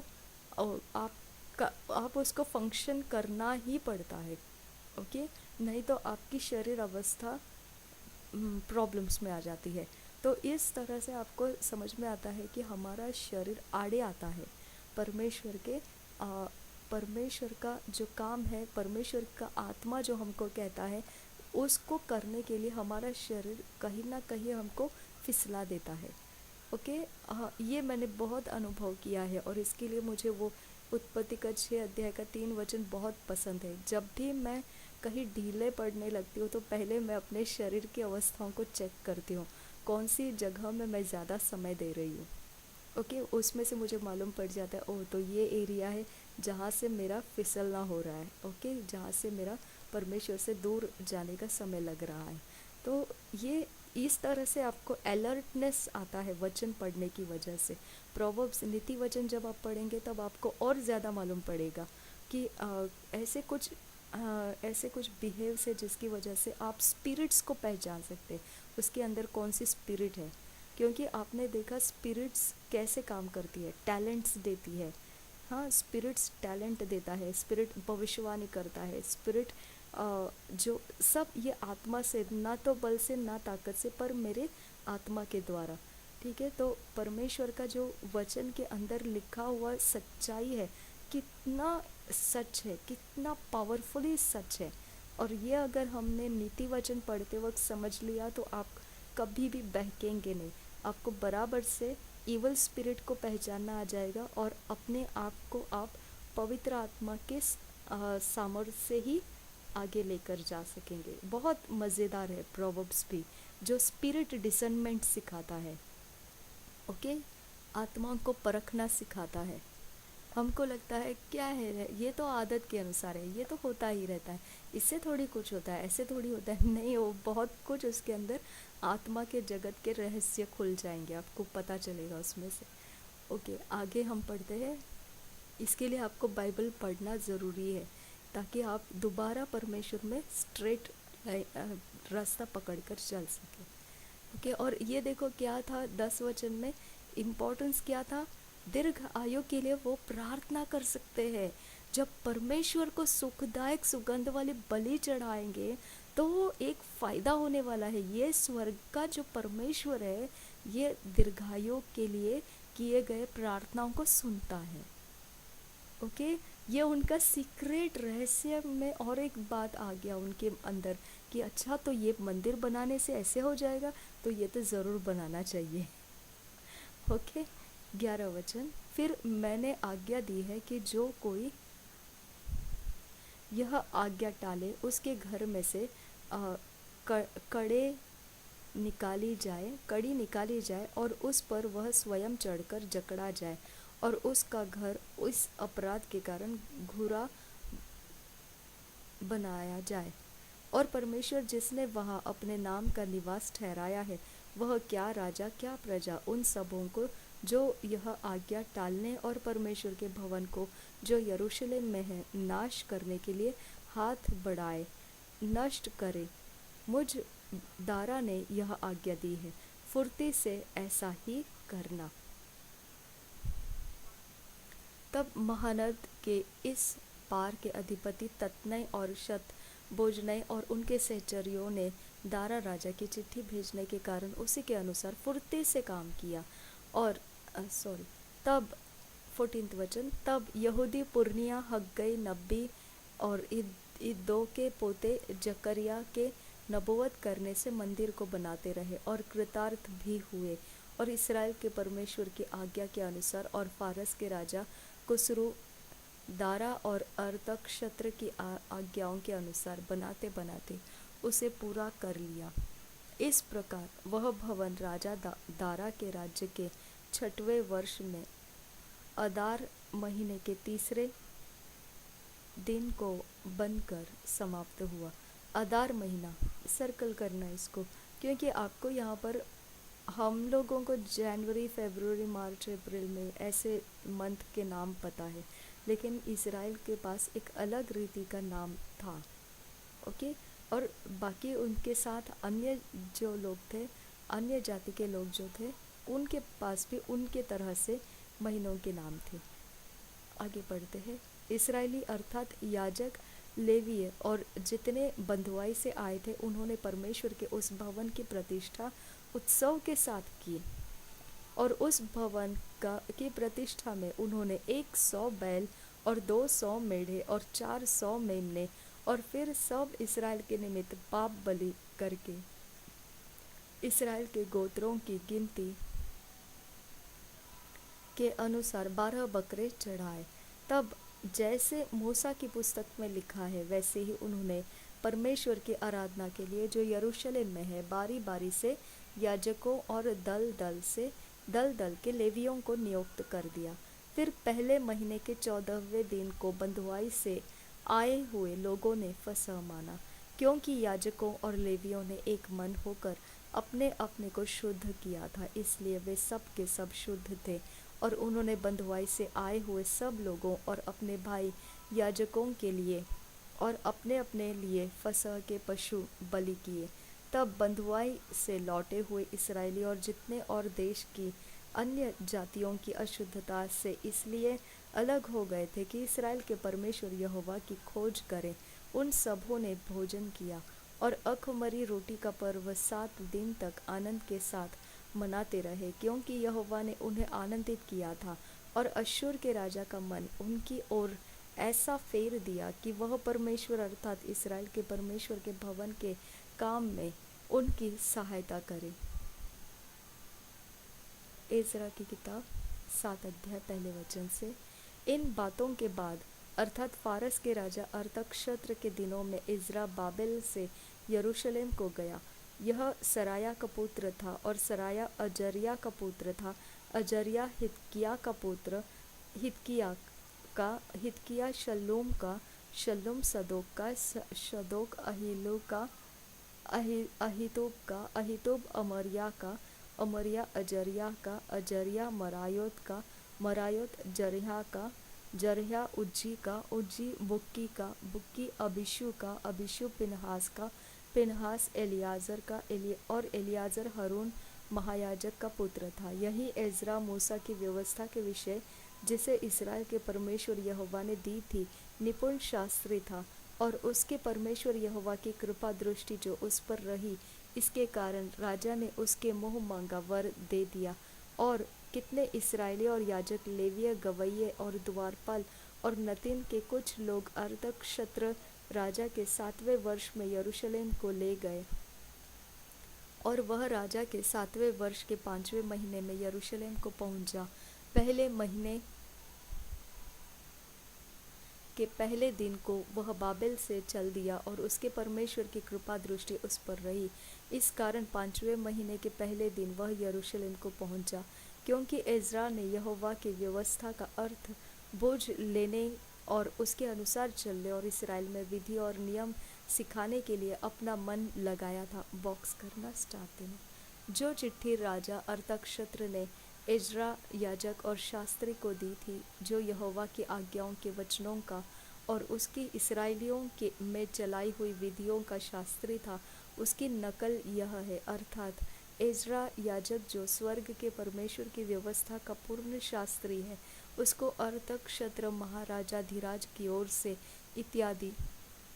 [SPEAKER 1] आप उसको फंक्शन करना ही पड़ता है। ओके, नहीं तो आपकी शरीर अवस्था प्रॉब्लम्स में आ जाती है। तो इस तरह से आपको समझ में आता है कि हमारा शरीर आड़े आता है, परमेश्वर के परमेश्वर का जो काम है, परमेश्वर का आत्मा जो हमको कहता है, उसको करने के लिए हमारा शरीर कहीं ना कहीं हमको फिसला देता है। ओके। ये मैंने बहुत अनुभव किया है और इसके लिए मुझे वो उत्पत्ति का 6 अध्याय का 3 वचन बहुत पसंद है। जब भी मैं कहीं ढीले पड़ने लगती हूँ तो पहले मैं अपने शरीर की अवस्थाओं को चेक करती हूँ, कौन सी जगह में मैं ज़्यादा समय दे रही हूँ। ओके, उसमें से मुझे मालूम पड़ जाता है, ओह तो ये एरिया है जहाँ से मेरा फिसलना हो रहा है। ओके, जहाँ से मेरा परमेश्वर से दूर जाने का समय लग रहा है। तो ये इस तरह से आपको अलर्टनेस आता है वचन पढ़ने की वजह से। प्रोवर्ब्स नीति वचन जब आप पढ़ेंगे तब आपको और ज़्यादा मालूम पड़ेगा कि ऐसे कुछ बिहेव्स है जिसकी वजह से आप स्पिरिट्स को पहचान सकते हैं, उसके अंदर कौन सी स्पिरिट है। क्योंकि आपने देखा स्पिरिट्स कैसे काम करती है, टैलेंट्स देती है। हाँ, स्पिरिट्स टैलेंट देता है, स्पिरिट भविष्यवाणी करता है, स्पिरिट जो सब ये आत्मा से, ना तो बल से ना ताकत से, पर मेरे आत्मा के द्वारा। ठीक है, तो परमेश्वर का जो वचन के अंदर लिखा हुआ सच्चाई है, कितना सच है, कितना पावरफुली सच है। और ये अगर हमने नीति वचन पढ़ते वक्त समझ लिया तो आप कभी भी बहकेंगे नहीं। आपको बराबर से इवल स्पिरिट को पहचानना आ जाएगा और अपने आप को आप पवित्र आत्मा के सामर्थ्य से ही आगे लेकर जा सकेंगे। बहुत मज़ेदार है प्रोवर्ब्स भी, जो स्पिरिट डिसर्नमेंट सिखाता है। ओके, आत्मा को परखना सिखाता है। हमको लगता है क्या है, ये तो आदत के अनुसार है, ये तो होता ही रहता है, इससे थोड़ी कुछ होता है, ऐसे थोड़ी होता है। नहीं, वो बहुत कुछ उसके अंदर आत्मा के जगत के रहस्य खुल जाएंगे, आपको पता चलेगा उसमें से। ओके, आगे हम पढ़ते हैं। इसके लिए आपको बाइबल पढ़ना ज़रूरी है ताकि आप दोबारा परमेश्वर में स्ट्रेट रास्ता पकड़कर चल सके। ओके, और ये देखो क्या था 10 वचन में, इम्पोर्टेंस क्या था। दीर्घ आयु के लिए वो प्रार्थना कर सकते हैं। जब परमेश्वर को सुखदायक सुगंध वाली बलि चढ़ाएंगे तो एक फ़ायदा होने वाला है। ये स्वर्ग का जो परमेश्वर है, ये दीर्घायु के लिए किए गए प्रार्थनाओं को सुनता है। ओके, ये उनका सीक्रेट रहस्य में और एक बात आ गया उनके अंदर कि अच्छा, तो ये मंदिर बनाने से ऐसे हो जाएगा, तो ये तो ज़रूर बनाना चाहिए। ओके, 11 वचन, फिर मैंने आज्ञा दी है कि जो कोई यह आज्ञा टाले उसके घर में से कड़े कड़ी निकाली जाए और उस पर वह स्वयं चढ़कर जकड़ा जाए और उसका घर इस अपराध के कारण घूरा बनाया जाए। और परमेश्वर जिसने वहाँ अपने नाम का निवास ठहराया है, वह क्या राजा क्या प्रजा उन सबों को जो यह आज्ञा टालने और परमेश्वर के भवन को जो यरूशलेम में है नाश करने के लिए हाथ बढ़ाए, नष्ट करे। मुझ दारा ने यह आज्ञा दी है, फुर्ती से ऐसा ही करना। तब महानद के इस पार के अधिपति तत्नय और शत बोजनय और उनके सहचरियों ने दारा राजा की चिट्ठी भेजने के कारण उसी के अनुसार फुर्ती से काम किया। और तब 14 वचन, तब यहूदी पुरनिया हग्गई नब्बी और इद्दो के पोते जकरिया के नबूवत करने से मंदिर को बनाते रहे और कृतार्थ भी हुए और इसराइल के परमेश्वर की आज्ञा के अनुसार और फारस के राजा कुसरू दारा और अर्थक्षत्र की आज्ञाओं के अनुसार बनाते बनाते उसे पूरा कर लिया। इस प्रकार वह भवन राजा दारा के राज्य के 6वें वर्ष में अदार महीने के 3 दिन को बनकर समाप्त हुआ। अदार महीना सर्कल करना इसको, क्योंकि आपको यहाँ पर हम लोगों को जनवरी फरवरी मार्च अप्रैल में ऐसे मंथ के नाम पता है, लेकिन इज़राइल के पास एक अलग रीति का नाम था। ओके, और बाकी उनके साथ अन्य जो लोग थे, अन्य जाति के लोग जो थे, उनके पास भी उनके तरह से महीनों के नाम थे। आगे पढ़ते हैं। इस्राएली अर्थात याजक, लेवीय और जितने बंधुआई से आए थे, उन्होंने परमेश्वर के उस भवन की प्रतिष्ठा उत्सव के साथ की। और उस भवन का की प्रतिष्ठा में उन्होंने 100 बैल और 200 मेढ़े और 400 मेमने और फिर सब इसराइल के निमित्त पाप बलि करके इसराइल के गोत्रों की गिनती के अनुसार 12 बकरे चढ़ाए। तब जैसे मूसा की पुस्तक में लिखा है वैसे ही उन्होंने परमेश्वर की आराधना के लिए जो यरूशलेम में है बारी बारी से याजकों और दल दल के लेवियों को नियुक्त कर दिया। फिर पहले महीने के 14वें दिन को बंधुआई से आए हुए लोगों ने फसह माना, क्योंकि याजकों और लेवियों ने एक मन होकर अपने अपने को शुद्ध किया था, इसलिए वे सब के सब शुद्ध थे। और उन्होंने बंधुआई से आए हुए सब लोगों और अपने भाई याजकों के लिए और अपने अपने लिए फसह के पशु बलि किए। तब बंधुआई से लौटे हुए इसराइली और जितने और देश की अन्य जातियों की अशुद्धता से इसलिए अलग हो गए थे कि इसराइल के परमेश्वर यहोवा की खोज करें, उन सबों ने भोजन किया और अख़मीरी रोटी का पर्व 7 दिन तक आनंद के साथ मनाते रहे, क्योंकि यहोवा ने उन्हें आनंदित किया था। और अश्शूर के राजा का मन उनकी ओर ऐसा फेर दिया कि वह परमेश्वर अर्थात इसराइल के परमेश्वर के भवन के काम में उनकी सहायता करे। एजरा की किताब 7 अध्याय पहले वचन से। इन बातों के बाद अर्थात फारस के राजा अर्थक्षत्र के दिनों में इज़रा बाबेल से यरूशलेम को गया। यह सराया का पुत्र था और सराया अजर्या का पुत्र था। अजर्या हितकिया का पुत्र, हितकिया शल्लूम का, शल्लूम सदोक का, सदोक अहीलू का, अहीतूब का, अहीतूब अमर्या का, अमर्या अजर्या का, अजर्या मरायोत का, मरायोत जरह्या का, जरह्या उज्जी का, उज्जी बुक्की का, बुक्की अबीशू का, अबीशू पिनहास का, पिनहास एलियाजर का, और एलियाजर हारून महायाजक का पुत्र था। यही एजरा मूसा की व्यवस्था के विषय जिसे इसराइल के परमेश्वर यहोवा ने दी थी निपुण शास्त्री था, और उसके परमेश्वर यहोवा की कृपा दृष्टि जो उस पर रही, इसके कारण राजा ने उसके मुँह मांगा वर दे दिया। और कितने इसराइली और याजक, लेवीय, गवैये और द्वारपाल और नतीन के कुछ लोग अर्थक्षत्र राजा के 7वें वर्ष में यरूशलेम को ले गए, और वह राजा के 7वें वर्ष के 5वें महीने में यरूशलेम को पहुंचा। पहले महीने के पहले दिन को वह बाबेल से चल दिया, और उसके परमेश्वर की कृपा दृष्टि उस पर रही। इस कारण 5वें महीने के पहले दिन वह यरूशलेम को पहुंचा, क्योंकि एजरा ने यहोवा की व्यवस्था का अर्थ बोझ लेने और उसके अनुसार चलने और इसराइल में विधि और नियम सिखाने के लिए अपना मन लगाया था। बॉक्स करना स्टार्ट देना। जो चिट्ठी राजा अर्थक्षत्र ने एजरा याजक और शास्त्री को दी थी, जो यहोवा की आज्ञाओं के वचनों का और उसकी इसराइलियों के में चलाई हुई विधियों का शास्त्री था, उसकी नकल यह है, अर्थात एजरा याजक जो स्वर्ग के परमेश्वर की व्यवस्था का पूर्ण शास्त्री है, उसको अर्थक्षत्र महाराजा धीराज की ओर से इत्यादि।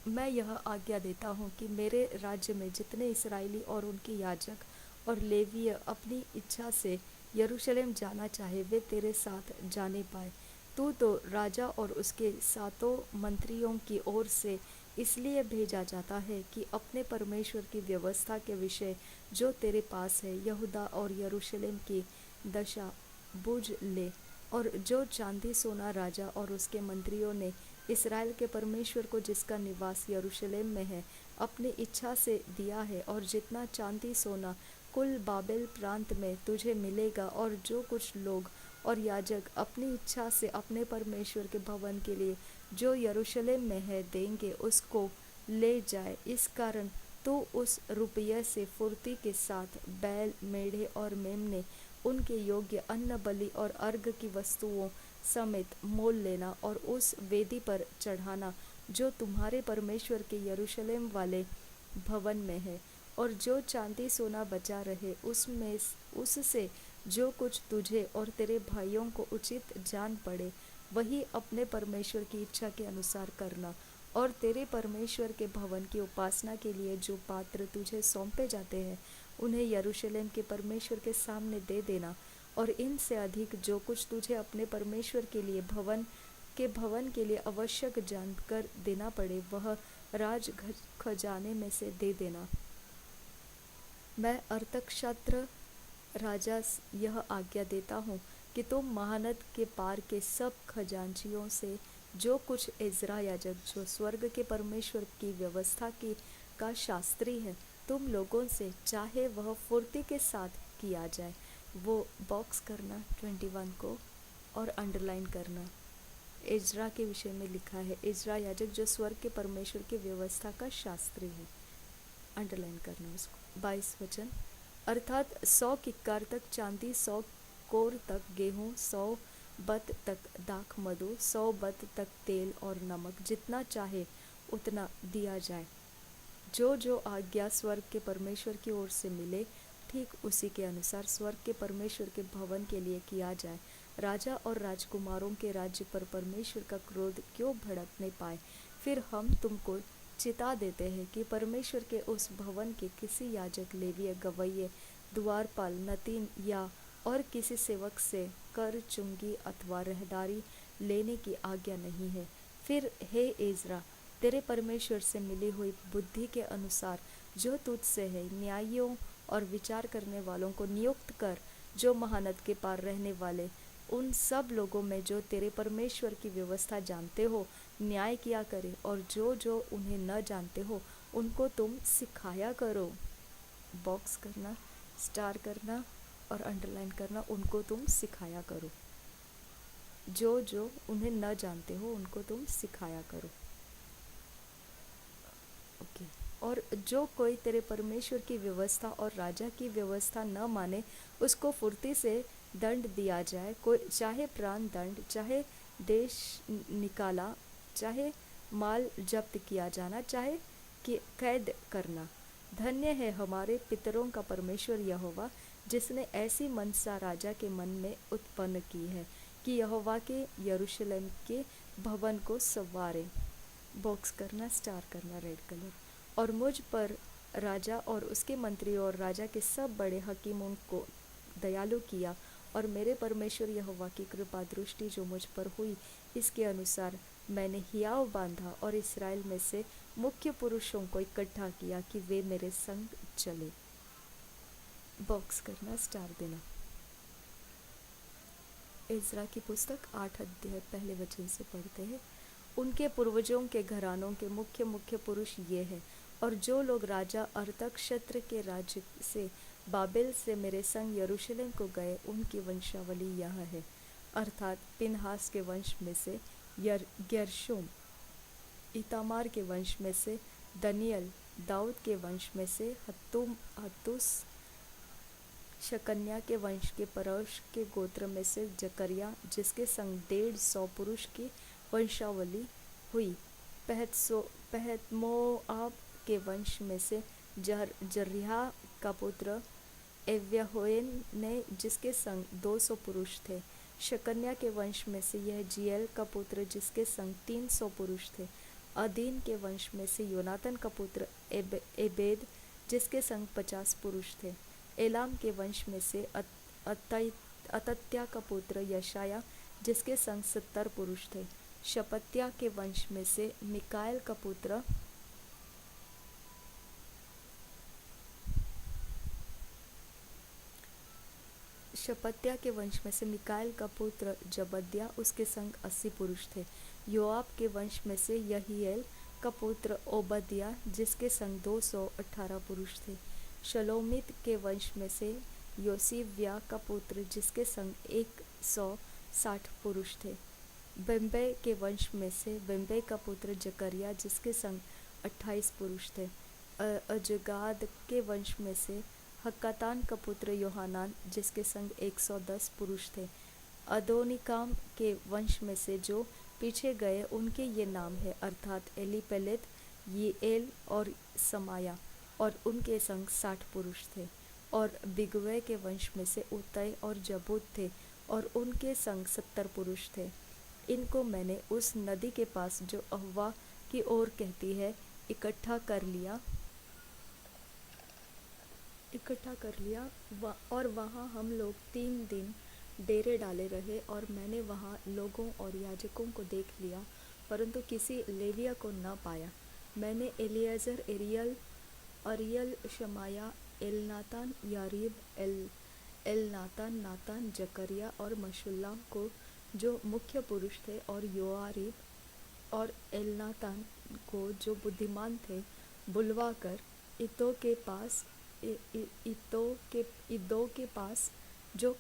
[SPEAKER 1] मैं यह आज्ञा देता हूँ कि मेरे राज्य में जितने इसराइली और उनके याजक और लेवीय अपनी इच्छा से यरूशलेम जाना चाहे, वे तेरे साथ जाने पाए। तू तो राजा और उसके 7 मंत्रियों की ओर से इसलिए भेजा जाता है कि अपने परमेश्वर की व्यवस्था के विषय जो तेरे पास है, यहूदा और यरूशलेम की दशा बूझ ले। और जो चांदी सोना राजा और उसके मंत्रियों ने इसराइल के परमेश्वर को, जिसका निवास यरूशलेम में है, अपनी इच्छा से दिया है, और जितना चांदी सोना कुल बाबेल प्रांत में तुझे मिलेगा, और जो कुछ लोग और याजक अपनी इच्छा से अपने परमेश्वर के भवन के लिए जो यरूशलेम में है देंगे, उसको ले जाए। इस कारण तू उस रुपये से फुर्ती के साथ बैल, मेढ़े और मेमने, उनके योग्य अन्न बलि और अर्घ की वस्तुओं समेत मोल लेना, और उस वेदी पर चढ़ाना जो तुम्हारे परमेश्वर के यरूशलेम वाले भवन में है। और जो चांदी सोना बचा रहे, उससे जो कुछ तुझे और तेरे भाइयों को उचित जान पड़े, वही अपने परमेश्वर की इच्छा के अनुसार करना। और तेरे परमेश्वर के भवन की उपासना के लिए जो पात्र तुझे सौंपे जाते हैं, उन्हें यरूशलेम के परमेश्वर के सामने दे देना। और इनसे अधिक जो कुछ तुझे अपने परमेश्वर के लिए भवन के लिए आवश्यक जानकर देना पड़े, वह राज खजाने में से दे देना। मैं अर्थक्षेत्र राजा यह आज्ञा देता हूँ कि तुम महानद के पार के सब खजांचियों से जो कुछ इज़रा याजक, जो स्वर्ग के परमेश्वर की व्यवस्था की का शास्त्री है, तुम लोगों से चाहे वह फुर्ती के साथ किया जाए, वो बॉक्स करना 21 को और अंडरलाइन करना। इज़रा के विषय में लिखा है, इज़रा याजक जो स्वर्ग के परमेश्वर की व्यवस्था का शास्त्री है, अंडरलाइन करना उसको। 22 वचन, अर्थात 100 किक्कार तक चांदी, 100 कोर तक गेहूँ, 100 बत तक दाख मधु, 100 बत तक तेल और नमक, जितना चाहे उतना दिया जाए। जो जो आज्ञा स्वर्ग के परमेश्वर की ओर से मिले, ठीक उसी के अनुसार स्वर्ग के परमेश्वर के भवन के लिए किया जाए। राजा और राजकुमारों के राज्य पर परमेश्वर का क्रोध क्यों भड़कने पाए। फिर हम तुमको चिता देते हैं कि परमेश्वर के उस भवन के किसी याजक, लेवीय, गवैये, द्वारपाल, नतीन या और किसी सेवक से कर, चुंगी अथवा रहदारी लेने की आज्ञा नहीं है। फिर हे इज़रा, तेरे परमेश्वर से मिली हुई बुद्धि के अनुसार जो तुझसे है, न्यायियों और विचार करने वालों को नियुक्त कर, जो महानद के पार रहने वाले उन सब लोगों में जो तेरे परमेश्वर की व्यवस्था जानते हो न्याय किया करे, और जो जो उन्हें न जानते हो उनको तुम सिखाया करो। बॉक्स करना, स्टार करना और अंडरलाइन करना, उनको तुम सिखाया करो। जो जो उन्हें न जानते हो उनको तुम सिखाया करो। ओके। और जो कोई तेरे परमेश्वर की व्यवस्था और राजा की व्यवस्था न माने, उसको फुर्ती से दंड दिया जाए, कोई चाहे प्राण दंड, चाहे देश निकाला, चाहे माल जब्त किया जाना, चाहे कि कैद करना। धन्य है हमारे पितरों का परमेश्वर यहोवा, जिसने ऐसी मनसा राजा के मन में उत्पन्न की है कि यहोवा के यरूशलेम के भवन को संवारे। बॉक्स करना, स्टार करना, रेड कलर। और मुझ पर राजा और उसके मंत्रियों और राजा के सब बड़े हकीमों को दयालु किया, और मेरे परमेश्वर यहोवा की कृपा दृष्टि जो मुझ पर हुई, इसके अनुसार मैंने हियाव बांधा और इस्राएल में से मुख्य पुरुषों को इकट्ठा किया कि वे मेरे संग चले। बॉक्स करना, स्टार देना। इज़रा की पुस्तक 8 अध्याय पहले वचन से पढ़ते हैं। उनके पूर्वजों के घरानों के मुख्य मुख्य पुरुष ये हैं, और जो लोग राजा अर्थक्षेत्र के राज्य से बाबेल से मेरे संग यरूशलेम को गए, उनकी वंशावली यह है, अर्थात पिनहास के वंश में से गेर्शोम, इतामार के वंश में से दनियल, दाऊद के वंश में से हत्तूस, शकन्या के वंश के परौश के गोत्र में से जकरिया, जिसके संग 150 पुरुष की वंशावली हुई। पहतमोआब के वंश में से जर्रिहा का पुत्र एव्याहोन ने, जिसके संग 200 पुरुष थे। शकन्या के वंश में से यह जियल का पुत्र, जिसके संग 300 पुरुष थे। अदीन के वंश में से योनातन का पुत्र एबेद, जिसके संग 50 पुरुष थे। एलाम के वंश में से अतत्या का पुत्र यशाया, जिसके संग 70 पुरुष थे। शपत्या के वंश में से मिकाएल का पुत्र जबद्या, उसके संग 80 पुरुष थे। योआब के वंश में से यहीएल का पुत्र ओबद्या, जिसके संग 218 पुरुष थे। शलोमित के वंश में से योसीव्या का पुत्र, जिसके संग 160 पुरुष थे। बेम्बै के वंश में से बेम्बै का पुत्र जकरिया, जिसके संग 28 पुरुष थे। अजगाद के वंश में से हक्कातान का पुत्र योहानान, जिसके संग 110 पुरुष थे। अदोनिकाम के वंश में से जो पीछे गए, उनके ये नाम है, अर्थात एलीपेलेत, यीएल और समाया, और उनके संग 60 पुरुष थे। और बिगवै के वंश में से उतै और जबूद थे, और उनके संग 70 पुरुष थे। इनको मैंने उस नदी के पास जो अहवा की ओर कहती है इकट्ठा कर लिया, और वहाँ हम लोग 3 दिन डेरे डाले रहे और मैंने वहाँ लोगों और याजकों को देख लिया, परंतु किसी लेविया को न पाया। मैंने एलिएज़र, अरियल, शमाया, एलनातान, यारीब, एलनातान, नातान, जकरिया और मशुल्लाम को, जो मुख्य पुरुष थे, और योआरीब और एलनातान को, जो बुद्धिमान थे, बुलवाकर इद्दो के पास इद्दो के पास, जो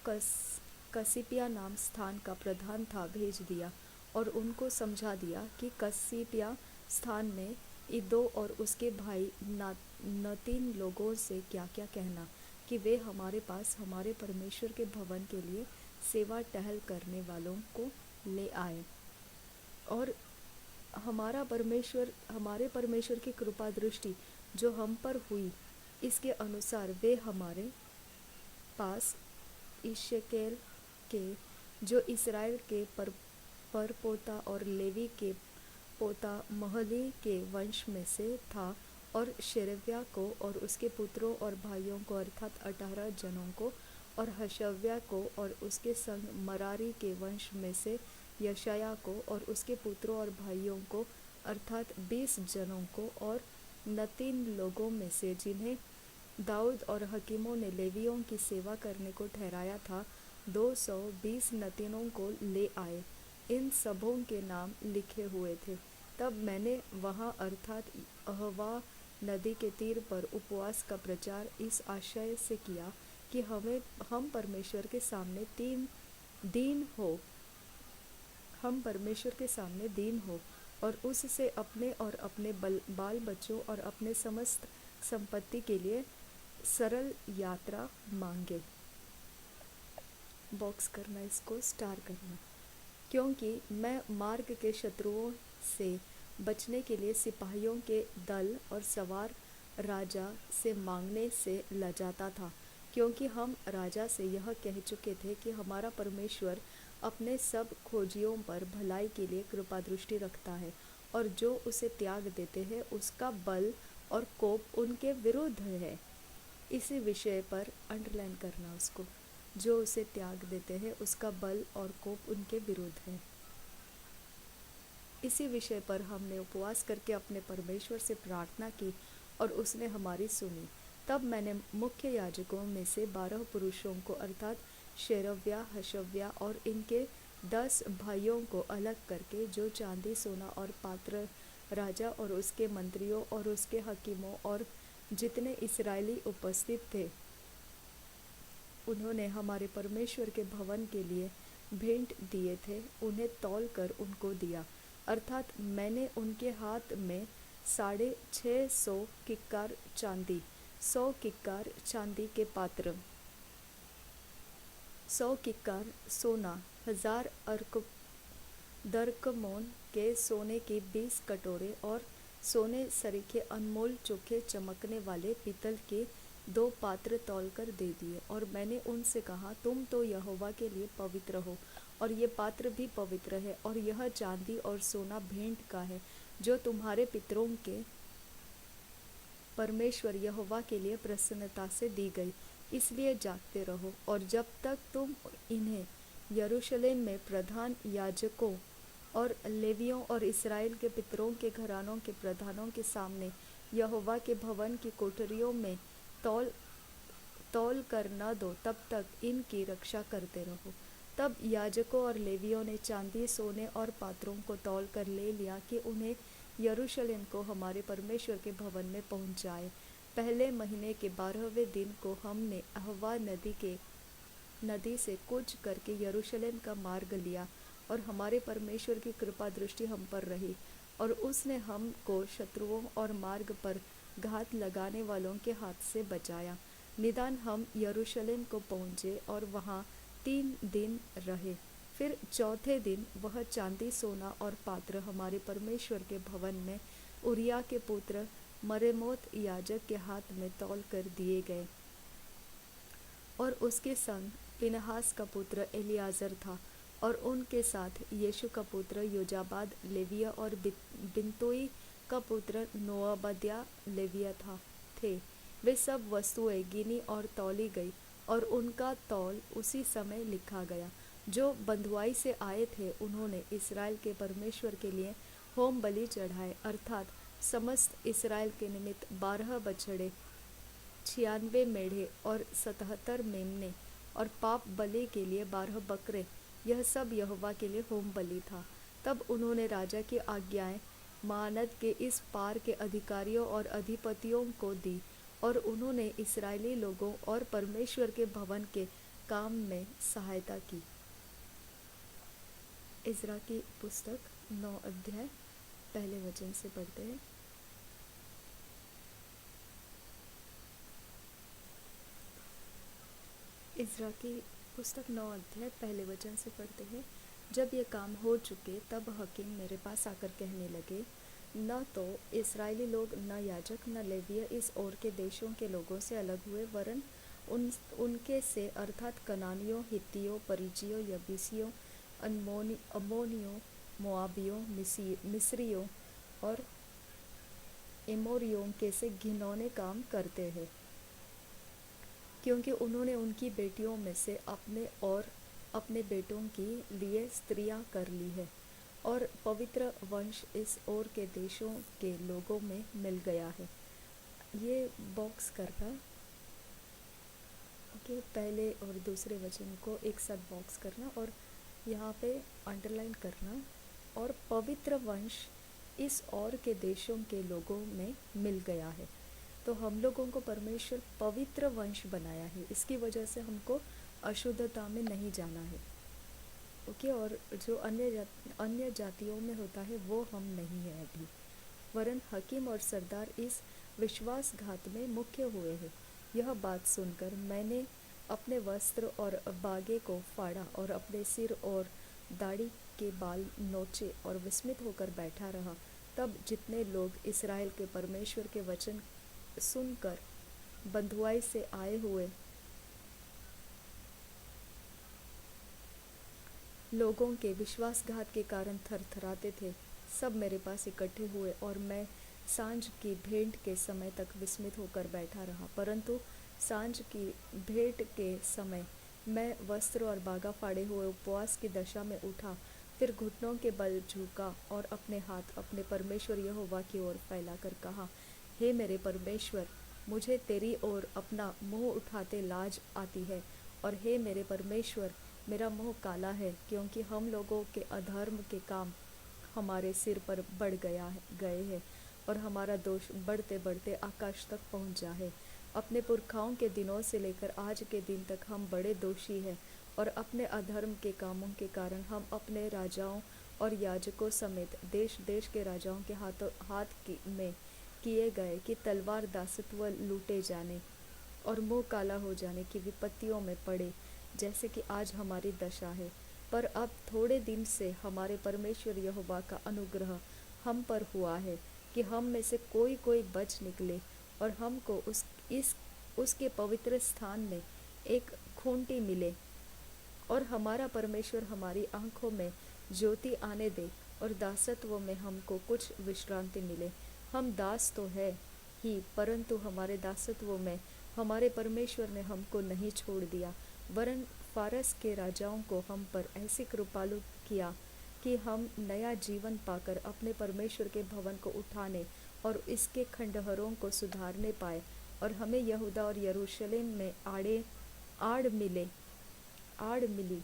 [SPEAKER 1] कसिपिया नाम स्थान का प्रधान था, भेज दिया और उनको समझा दिया कि कसिपिया स्थान में इद्दो और उसके भाई नतीन लोगों से क्या क्या कहना, कि वे हमारे पास हमारे परमेश्वर के भवन के लिए सेवा टहल करने वालों को ले आए, और हमारे परमेश्वर की कृपा दृष्टि जो हम पर हुई, इसके अनुसार वे हमारे पास इश्शकेल के, जो इसराइल के परपोता और लेवी के पोता महली के वंश में से था, और शेरेव्या को और उसके पुत्रों और भाइयों को अर्थात 18 जनों को, और हशव्या को और उसके संग मरारी के वंश में से यशाया को और उसके पुत्रों और भाइयों को अर्थात 20 जनों को, और नतीन लोगों में से जिन्हें दाऊद और हकीमों ने लेवियों की सेवा करने को ठहराया था, 220 नतीनों को ले आए। इन सबों के नाम लिखे हुए थे। तब मैंने वहाँ अर्थात अहवा नदी के तीर पर उपवास का प्रचार इस आशय से किया कि हम परमेश्वर के सामने दीन हो और उससे अपने और अपने बाल बच्चों और अपने समस्त संपत्ति के लिए सरल यात्रा मांगे। बॉक्स करना, इसको स्टार करना। क्योंकि मैं मार्ग के शत्रुओं से बचने के लिए सिपाहियों के दल और सवार राजा से मांगने से लजाता था, क्योंकि हम राजा से यह कह चुके थे कि हमारा परमेश्वर अपने सब खोजियों पर भलाई के लिए कृपा दृष्टि रखता है, और जो उसे त्याग देते हैं उसका बल और कोप उनके विरुद्ध है। इसी विषय पर अंडरलाइन करना उसको, जो उसे त्याग देते हैं उसका बल और कोप उनके विरुद्ध है। इसी विषय पर हमने उपवास करके अपने परमेश्वर से प्रार्थना की और उसने हमारी सुनी। तब मैंने मुख्य याजकों में से 12 पुरुषों को अर्थात शेरव्या, हशव्या और इनके 10 भाइयों को अलग करके, जो चांदी, सोना और पात्र राजा और उसके मंत्रियों और उसके हकीमों और जितने इस्राएली उपस्थित थे, उन्होंने हमारे परमेश्वर के भवन के लिए भेंट दिए थे, उन्हें तौल कर उनको दिया। अर्थात मैंने उनके हाथ में 650 किक्कार चांदी, 100 किक्कार चांदी के पात्र, 100 किक्कार सोना, 1000 दरकमोन के सोने के 20 कटोरे और सोने सरीखे अनमोल चोखे चमकने वाले पीतल के 2 पात्र तौलकर दे दिए। और मैंने उनसे कहा, तुम तो यहोवा के लिए पवित्र हो और ये पात्र भी पवित्र है, और यह चांदी और सोना भेंट का है जो तुम्हारे पितरों के परमेश्वर यहोवा के लिए प्रसन्नता से दी गई। इसलिए जागते रहो, और जब तक तुम इन्हें यरूशलेम में प्रधान याजकों और लेवियों और इस्राएल के पितरों के घरानों के प्रधानों के सामने यहोवा के भवन की कोठरियों में तौल कर न दो, तब तक इनकी रक्षा करते रहो। तब याजकों और लेवियों ने चांदी, सोने और पात्रों को तौल कर ले लिया कि उन्हें यरूशलेम को हमारे परमेश्वर के भवन में पहुंचाए। पहले महीने के 12वें दिन को हमने अहवा नदी से कूच करके यरूशलेम का मार्ग लिया, और हमारे परमेश्वर की कृपा दृष्टि हम पर रही, और उसने हमको शत्रुओं और मार्ग पर घात लगाने वालों के हाथ से बचाया। निदान हम यरूशलेम को पहुँचे और वहाँ 3 दिन रहे। फिर चौथे दिन वह चांदी, सोना और पात्र हमारे परमेश्वर के भवन में उरिया के पुत्र मरेमोत याजक के हाथ में तौल कर दिए गए, और उसके संग पिनहास का पुत्र एलियाजर था, और उनके साथ यीशु का पुत्र योजाबाद लेविया और बिन्तुई का पुत्र नोअबद्या लेविया थे। वे सब वस्तुएं गिनी और तौली गई, और उनका तौल उसी समय लिखा गया। जो बंधुआई से आए थे उन्होंने इस्राएल के परमेश्वर के लिए होम बलि चढ़ाए, अर्थात समस्त इस्राएल के निमित्त 12 बछड़े, 96 मेढ़े और 77 मेमने, और पाप बलि के लिए 12 बकरे। यह सब यहोवा के लिए होम बलि था। तब उन्होंने राजा की आज्ञाएं महानद के इस पार के अधिकारियों और अधिपतियों को दी, और उन्होंने इस्राएली लोगों और परमेश्वर के भवन के काम में सहायता की। इज़रा की पुस्तक 9 अध्याय पहले वचन से पढ़ते हैं। इज़रा की पुस्तक 9 अध्याय पहले वचन से पढ़ते हैं। जब ये काम हो चुके तब हकीम मेरे पास आकर कहने लगे, न तो इस्राएली लोग, न याजक, न लेवीय इस ओर के देशों के लोगों से अलग हुए, वरन उनके से अर्थात कनानियों, हित्तियों, परिज्जियों, यबूसियों, अम्मोनियों, मोआबियों, मिस्रियों और एमोरियों के से घिनौने काम करते हैं, क्योंकि उन्होंने उनकी बेटियों में से अपने और अपने बेटों की लिए स्त्रियां कर ली है, और पवित्र वंश इस ओर के देशों के लोगों में मिल गया है। ये बॉक्स करना, ओके, पहले और दूसरे वचन को एक साथ बॉक्स करना और यहाँ पे अंडरलाइन करना, और पवित्र वंश इस ओर के देशों के लोगों में मिल गया है। तो हम लोगों को परमेश्वर पवित्र वंश बनाया है, इसकी वजह से हमको अशुद्धता में नहीं जाना है, ओके। और जो अन्य जातियों में होता है वो हम नहीं है अभी, वरन हकीम और सरदार इस विश्वासघात में मुख्य हुए हैं। यह बात सुनकर मैंने अपने वस्त्र और बागे को फाड़ा और अपने सिर और दाढ़ी के बाल नोचे और विस्मित होकर बैठा रहा। तब जितने लोग इस्राएल के परमेश्वर के वचन सुनकर बंधुआई से आए हुए लोगों के विश्वासघात के कारण थरथराते थे, सब मेरे पास इकट्ठे हुए, और मैं सांझ की भेंट के समय तक विस्मित होकर बैठा रहा। परंतु सांझ की भेंट के समय मैं वस्त्र और बागा फाड़े हुए उपवास की दशा में उठा, फिर घुटनों के बल झुका और अपने हाथ अपने परमेश्वर यहोवा की ओर फैलाकर कहा, हे मेरे परमेश्वर, मुझे तेरी ओर अपना मुंह उठाते लाज आती है, और हे मेरे परमेश्वर, मेरा मुंह काला है, क्योंकि हम लोगों के अधर्म के काम हमारे सिर पर बढ़ गए हैं, और हमारा दोष बढ़ते बढ़ते आकाश तक पहुंचा है। अपने पुरखाओं के दिनों से लेकर आज के दिन तक हम बड़े दोषी हैं, और अपने अधर्म के कामों के कारण हम अपने राजाओं और याजकों समेत देश देश के राजाओं के में किए गए कि तलवार, दासत्व लूटे जाने और मुंह काला हो जाने की विपत्तियों में पड़े, जैसे कि आज हमारी दशा है। पर अब थोड़े दिन से हमारे परमेश्वर यहोवा का अनुग्रह हम पर हुआ है कि हम में से कोई कोई बच निकले, और हमको उसके पवित्र स्थान में एक खूंटी मिले, और हमारा परमेश्वर हमारी आंखों में ज्योति आने दे, और दासत्व में हमको कुछ विश्रांति मिले। हम दास तो है ही, परंतु हमारे दासत्व में हमारे परमेश्वर ने हमको नहीं छोड़ दिया, वरन फारस के राजाओं को हम पर ऐसी कृपालु किया कि हम नया जीवन पाकर अपने परमेश्वर के भवन को उठाने और इसके खंडहरों को सुधारने पाए, और हमें यहूदा और यरूशलेम में आड़ मिली।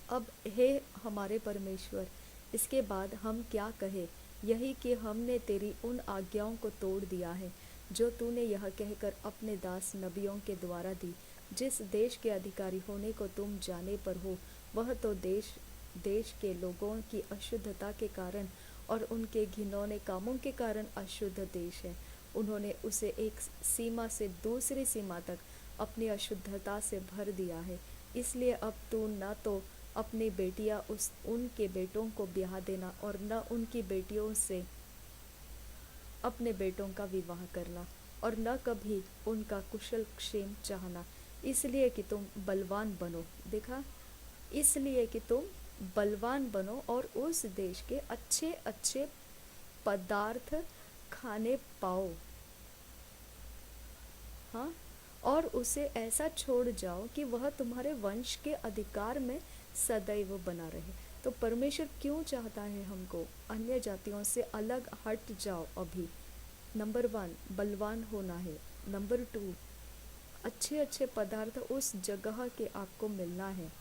[SPEAKER 1] अब हे हमारे परमेश्वर, इसके बाद हम क्या कहें? यही कि हमने तेरी उन आज्ञाओं को तोड़ दिया है जो तूने यह कहकर अपने दास नबियों के द्वारा दी। जिस देश के अधिकारी होने को तुम जाने पर हो, वह तो देश के लोगों की अशुद्धता के कारण और उनके घिनौने कामों के कारण अशुद्ध देश है। उन्होंने उसे एक सीमा से दूसरी सीमा तक अपनी अशुद्धता से भर दिया है। इसलिए अब तू न तो अपनी बेटियां उनके बेटों को ब्याह देना, और न उनकी बेटियों से अपने बेटों का विवाह करना, और न कभी उनका कुशल क्षेम चाहना, इसलिए कि तुम बलवान बनो। देखा, इसलिए कि तुम बलवान बनो और उस देश के अच्छे अच्छे पदार्थ खाने पाओ, हाँ, और उसे ऐसा छोड़ जाओ कि वह तुम्हारे वंश के अधिकार में सदैव बना रहे। तो परमेश्वर क्यों चाहता है हमको अन्य जातियों से अलग हट जाओ अभी? नंबर 1 बलवान होना है। नंबर 2 अच्छे अच्छे पदार्थ उस जगह के आपको मिलना है।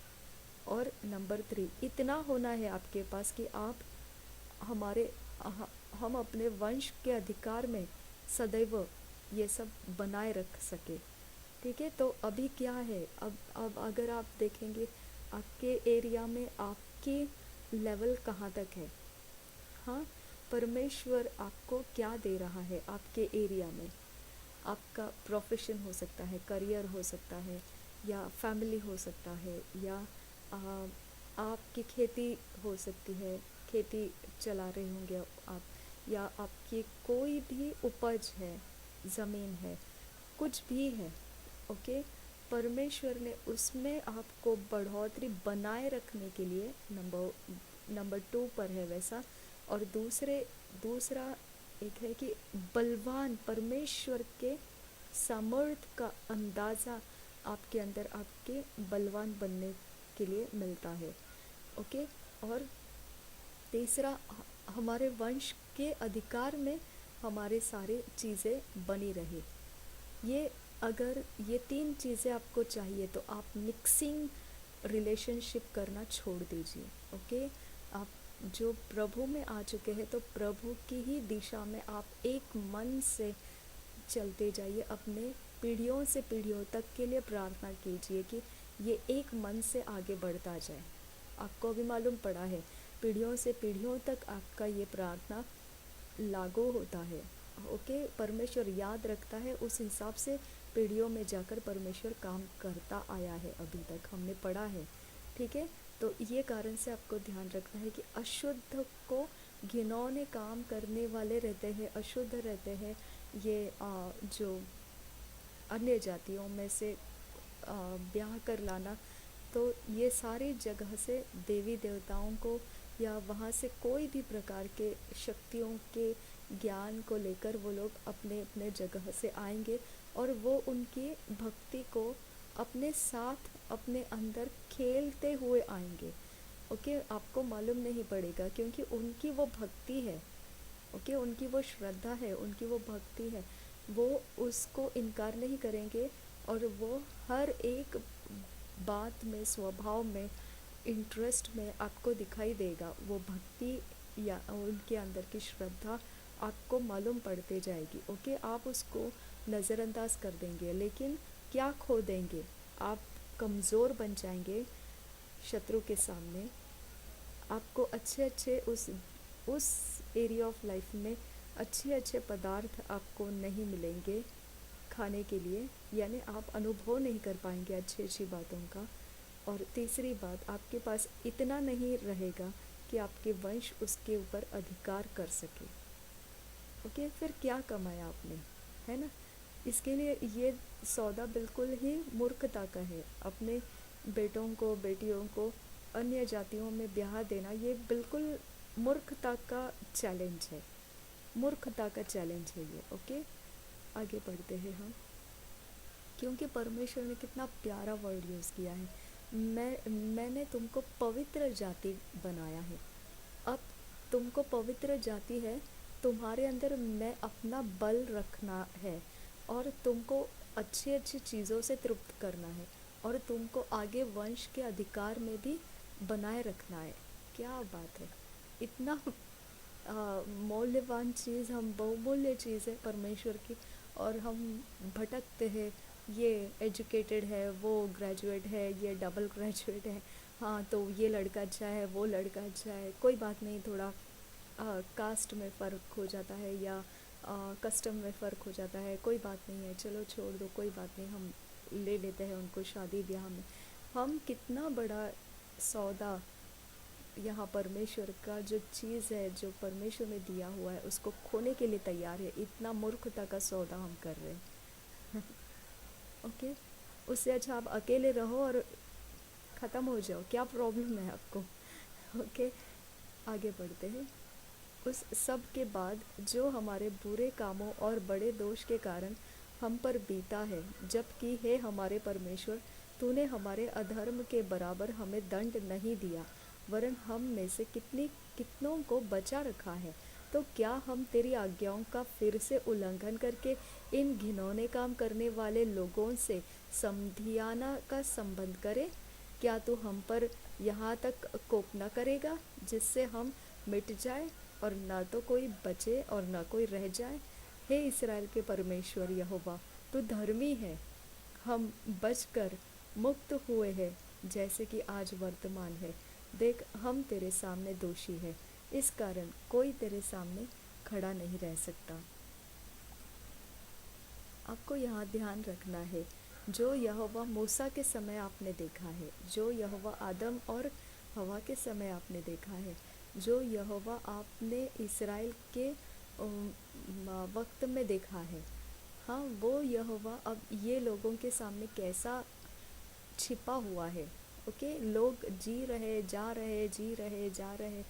[SPEAKER 1] और नंबर 3 इतना होना है आपके पास कि आप हमारे हम अपने वंश के अधिकार में सदैव ये सब बनाए रख सके। ठीक है, तो अभी क्या है, अब अगर आप देखेंगे आपके एरिया में आपकी लेवल कहाँ तक है। हाँ, परमेश्वर आपको क्या दे रहा है आपके एरिया में। आपका प्रोफेशन हो सकता है, करियर हो सकता है, या फैमिली हो सकता है, या आ, आपकी खेती हो सकती है, खेती चला रहे होंगे आप, या आपकी कोई भी उपज है, ज़मीन है, कुछ भी है। ओके, परमेश्वर ने उसमें आपको बढ़ोतरी बनाए रखने के लिए नंबर 2 पर है वैसा। और दूसरा एक है कि बलवान परमेश्वर के सामर्थ का अंदाज़ा आपके अंदर आपके बलवान बनने के लिए मिलता है। ओके, और तीसरा हमारे वंश के अधिकार में हमारे सारे चीज़ें बनी रहे। ये अगर ये 3 चीज़ें आपको चाहिए तो आप मिक्सिंग रिलेशनशिप करना छोड़ दीजिए। ओके, आप जो प्रभु में आ चुके हैं तो प्रभु की ही दिशा में आप एक मन से चलते जाइए। अपने पीढ़ियों से पीढ़ियों तक के लिए प्रार्थना कीजिए कि ये एक मन से आगे बढ़ता जाए। आपको भी मालूम पड़ा है पीढ़ियों से पीढ़ियों तक आपका ये प्रार्थना लागू होता है। ओके, परमेश्वर याद रखता है, उस हिसाब से पीढ़ियों में जाकर परमेश्वर काम करता आया है, अभी तक हमने पढ़ा है। ठीक है, तो ये कारण से आपको ध्यान रखना है कि अशुद्ध को घिनौने काम करने वाले रहते हैं, अशुद्ध रहते हैं ये जो अन्य जातियों में से ब्याह कर लाना। तो ये सारी जगह से देवी देवताओं को या वहाँ से कोई भी प्रकार के शक्तियों के ज्ञान को लेकर वो लोग अपने अपने जगह से आएंगे और वो उनकी भक्ति को अपने साथ अपने अंदर खेलते हुए आएंगे। ओके, आपको मालूम नहीं पड़ेगा क्योंकि उनकी वो भक्ति है। ओके, उनकी वो श्रद्धा है, उनकी वो भक्ति है, वो उसको इनकार नहीं करेंगे। और वो हर एक बात में, स्वभाव में, इंटरेस्ट में आपको दिखाई देगा। वो भक्ति या उनके अंदर की श्रद्धा आपको मालूम पड़ते जाएगी। ओके, आप उसको नज़रअंदाज कर देंगे, लेकिन क्या खो देंगे, आप कमज़ोर बन जाएंगे शत्रु के सामने। आपको अच्छे अच्छे उस एरिया ऑफ लाइफ में अच्छे अच्छे पदार्थ आपको नहीं मिलेंगे खाने के लिए, यानी आप अनुभव नहीं कर पाएंगे अच्छी अच्छी बातों का। और तीसरी बात, आपके पास इतना नहीं रहेगा कि आपके वंश उसके ऊपर अधिकार कर सके। ओके, फिर क्या कमाया आपने, है ना। इसके लिए ये सौदा बिल्कुल ही मूर्खता का है। अपने बेटों को बेटियों को अन्य जातियों में ब्याह देना ये बिल्कुल मूर्खता का चैलेंज है, मूर्खता का चैलेंज है ये। ओके, आगे बढ़ते हैं हम, क्योंकि परमेश्वर ने कितना प्यारा वर्ड यूज़ किया है, मैंने तुमको पवित्र जाति बनाया है। अब तुमको पवित्र जाति है, तुम्हारे अंदर मैं अपना बल रखना है और तुमको अच्छी अच्छी चीज़ों से तृप्त करना है और तुमको आगे वंश के अधिकार में भी बनाए रखना है। क्या बात है, इतना मौल्यवान चीज़, हम बहुमूल्य चीज़ है परमेश्वर की, और हम भटकते हैं। ये एजुकेटेड है, वो ग्रेजुएट है, ये डबल ग्रेजुएट है, हाँ तो ये लड़का अच्छा है, वो लड़का अच्छा है, कोई बात नहीं, थोड़ा कास्ट में फ़र्क हो जाता है या कस्टम में फ़र्क हो जाता है, कोई बात नहीं है, चलो छोड़ दो, कोई बात नहीं, हम ले लेते हैं उनको शादी ब्याह में। हम कितना बड़ा सौदा यहाँ परमेश्वर का जो चीज़ है, जो परमेश्वर ने दिया हुआ है, उसको खोने के लिए तैयार है। इतना मूर्खता का सौदा हम कर रहे हैं। ओके, उससे अच्छा आप अकेले रहो और ख़त्म हो जाओ, क्या प्रॉब्लम है आपको। ओके, आगे बढ़ते हैं। उस सब के बाद जो हमारे बुरे कामों और बड़े दोष के कारण हम पर बीता है, जबकि हे हमारे परमेश्वर, तूने हमारे अधर्म के बराबर हमें दंड नहीं दिया, वरन हम में से कितनों को बचा रखा है। तो क्या हम तेरी आज्ञाओं का फिर से उल्लंघन करके इन घिनौने काम करने वाले लोगों से समधियाना का संबंध करें? क्या तू हम पर यहाँ तक कोप न करेगा जिससे हम मिट जाए और न तो कोई बचे और न कोई रह जाए? हे इस्राएल के परमेश्वर यहोवा, तू धर्मी है। हम बचकर मुक्त हुए हैं, जैसे कि आज वर्तमान है। देख, हम तेरे सामने दोषी है, इस कारण कोई तेरे सामने खड़ा नहीं रह सकता। आपको यहाँ ध्यान रखना है, जो यहोवा मूसा के समय आपने देखा है, जो यहोवा आदम और हवा के समय आपने देखा है, जो यहोवा आपने इस्राएल के वक्त में देखा है, हाँ, वो यहोवा अब ये लोगों के सामने कैसा छिपा हुआ है। ओके, लोग जी रहे, जा रहे, जी रहे, जा रहे,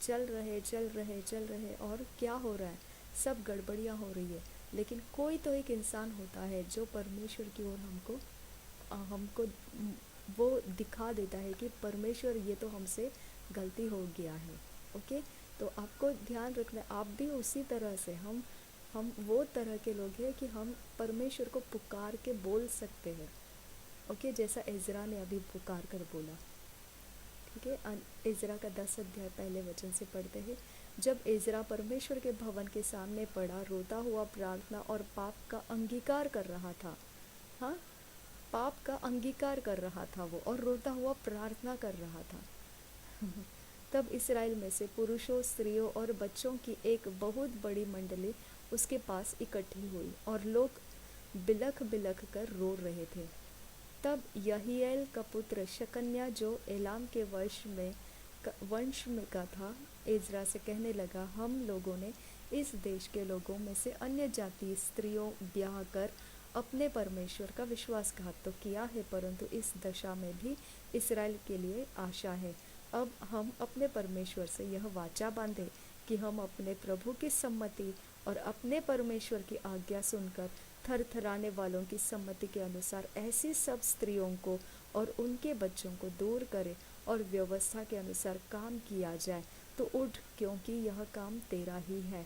[SPEAKER 1] चल रहे, चल रहे, चल रहे, और क्या हो रहा है? सब गड़बड़ियाँ हो रही है। लेकिन कोई तो एक इंसान होता है जो परमेश्वर की ओर हमको वो दिखा देता है कि परमेश्वर, ये तो हमसे गलती हो गया है। ओके, तो आपको ध्यान रखना, आप भी उसी तरह से हम वो तरह के लोग हैं कि हम परमेश्वर को पुकार के बोल सकते हैं। ओके, जैसा इज़रा ने अभी पुकार कर बोला। ठीक है, इज़रा का 10 अध्याय पहले वचन से पढ़ते हैं। जब इज़रा परमेश्वर के भवन के सामने पड़ा, रोता हुआ प्रार्थना और पाप का अंगीकार कर रहा था। हाँ, पाप का अंगीकार कर रहा था वो, और रोता हुआ प्रार्थना कर रहा था। तब इस्राएल में से पुरुषों, स्त्रियों और बच्चों की एक बहुत बड़ी मंडली उसके पास इकट्ठी हुई, और लोग बिलख बिलख कर रो रहे थे। तब यहीएल का पुत्र शकन्या, जो एलाम के वंश में का था, इज़रा से कहने लगा, हम लोगों ने इस देश के लोगों में से अन्य जाति स्त्रियों ब्याह कर अपने परमेश्वर का विश्वासघात तो किया है, परंतु इस दशा में भी इस्राएल के लिए आशा है। अब हम अपने परमेश्वर से यह वाचा बांधे कि हम अपने प्रभु की सम्मति और अपने परमेश्वर की आज्ञा सुनकर थरथराने वालों की सम्मति के अनुसार ऐसी सब स्त्रियों को और उनके बच्चों को दूर करें और व्यवस्था के अनुसार काम किया जाए। तो उठ, क्योंकि यह काम तेरा ही है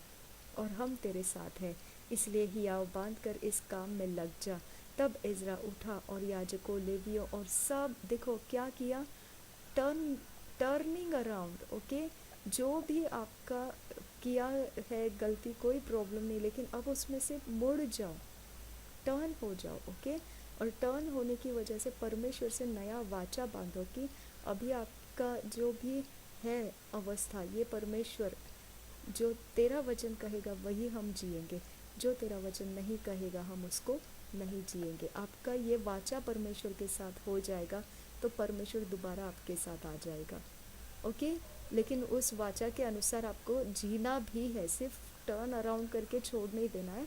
[SPEAKER 1] और हम तेरे साथ हैं, इसलिए हियाव बांध कर इस काम में लग जा। तब इज़रा उठा और याजकों, लेवियों और सब, देखो क्या किया, टर्निंग अराउंड। ओके, जो भी आपका किया है गलती, कोई प्रॉब्लम नहीं, लेकिन अब उसमें से मुड़ जाओ, टर्न हो जाओ। ओके, और टर्न होने की वजह से परमेश्वर से नया वाचा बांधो कि अभी आपका जो भी है अवस्था, ये परमेश्वर जो तेरा वचन कहेगा वही हम जिएंगे, जो तेरा वचन नहीं कहेगा हम उसको नहीं जिएंगे। आपका ये वाचा परमेश्वर के साथ हो जाएगा तो परमेश्वर दोबारा आपके साथ आ जाएगा। ओके, लेकिन उस वाचा के अनुसार आपको जीना भी है, सिर्फ टर्न अराउंड करके छोड़ नहीं देना है,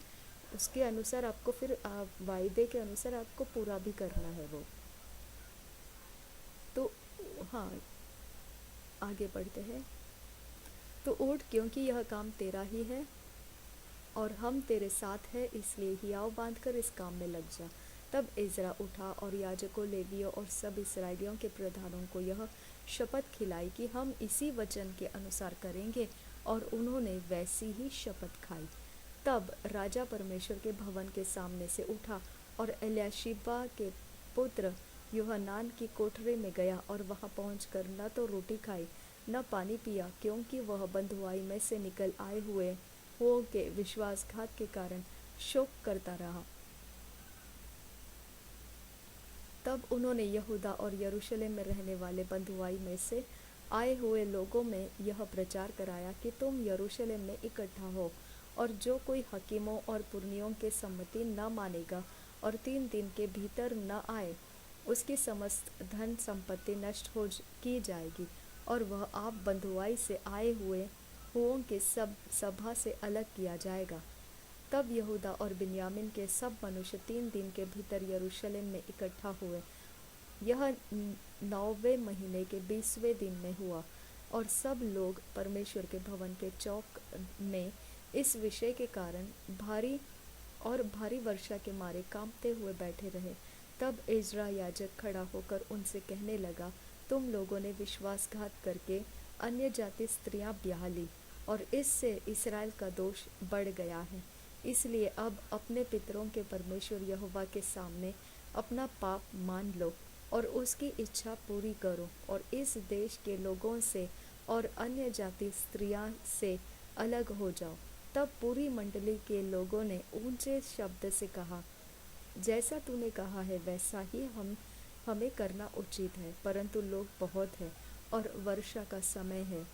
[SPEAKER 1] उसके अनुसार आपको फिर वायदे के अनुसार आपको पूरा भी करना है वो। तो हाँ, आगे बढ़ते हैं। तो उठ, क्योंकि यह काम तेरा ही है और हम तेरे साथ हैं, इसलिए हियाव बांध कर इस काम में लग जा। तब इज़रा उठा और याजकों, लेवियों और सब इस्राएलियों के प्रधानों को यह शपथ खिलाई कि हम इसी वचन के अनुसार करेंगे, और उन्होंने वैसी ही शपथ खाई। तब राजा परमेश्वर के भवन के सामने से उठा और एल्याशिबा के पुत्र यूहन्नान की कोठरी में गया, और वहां पहुंचकर न तो रोटी खाई न पानी पिया, क्योंकि वह बंधुआई में से निकल आए हुए हो के विश्वासघात के कारण शोक करता रहा। तब उन्होंने यहूदा और यरूशलेम में रहने वाले बंधुआई में से आए हुए लोगों में यह प्रचार कराया कि तुम यरूशलेम में इकट्ठा हो, और जो कोई हकीमों और पुरनियों के सम्मति न मानेगा और 3 दिन के भीतर न आए, उसकी समस्त धन संपत्ति नष्ट की जाएगी, और वह आप बंधुआई से आए हुओं के सब सभा से अलग किया जाएगा। तब यहूदा और बिन्यामीन के सब मनुष्य 3 दिन के भीतर यरूशलेम में इकट्ठा हुए। यह 9वें महीने के 20वें दिन में हुआ, और सब लोग परमेश्वर के भवन के चौक में इस विषय के कारण भारी और भारी वर्षा के मारे कांपते हुए बैठे रहे। तब इज़रा याजक खड़ा होकर उनसे कहने लगा, तुम लोगों ने विश्वासघात करके अन्य जाति स्त्रियां ब्याह ली और इससे इसराइल का दोष बढ़ गया है। इसलिए अब अपने पितरों के परमेश्वर यहोवा के सामने अपना पाप मान लो और उसकी इच्छा पूरी करो और इस देश के लोगों से और अन्य जाति स्त्रियां से अलग हो जाओ। तब पूरी मंडली के लोगों ने ऊंचे शब्द से कहा, जैसा तूने कहा है वैसा ही हमें करना उचित है, परंतु लोग बहुत हैं और वर्षा का समय है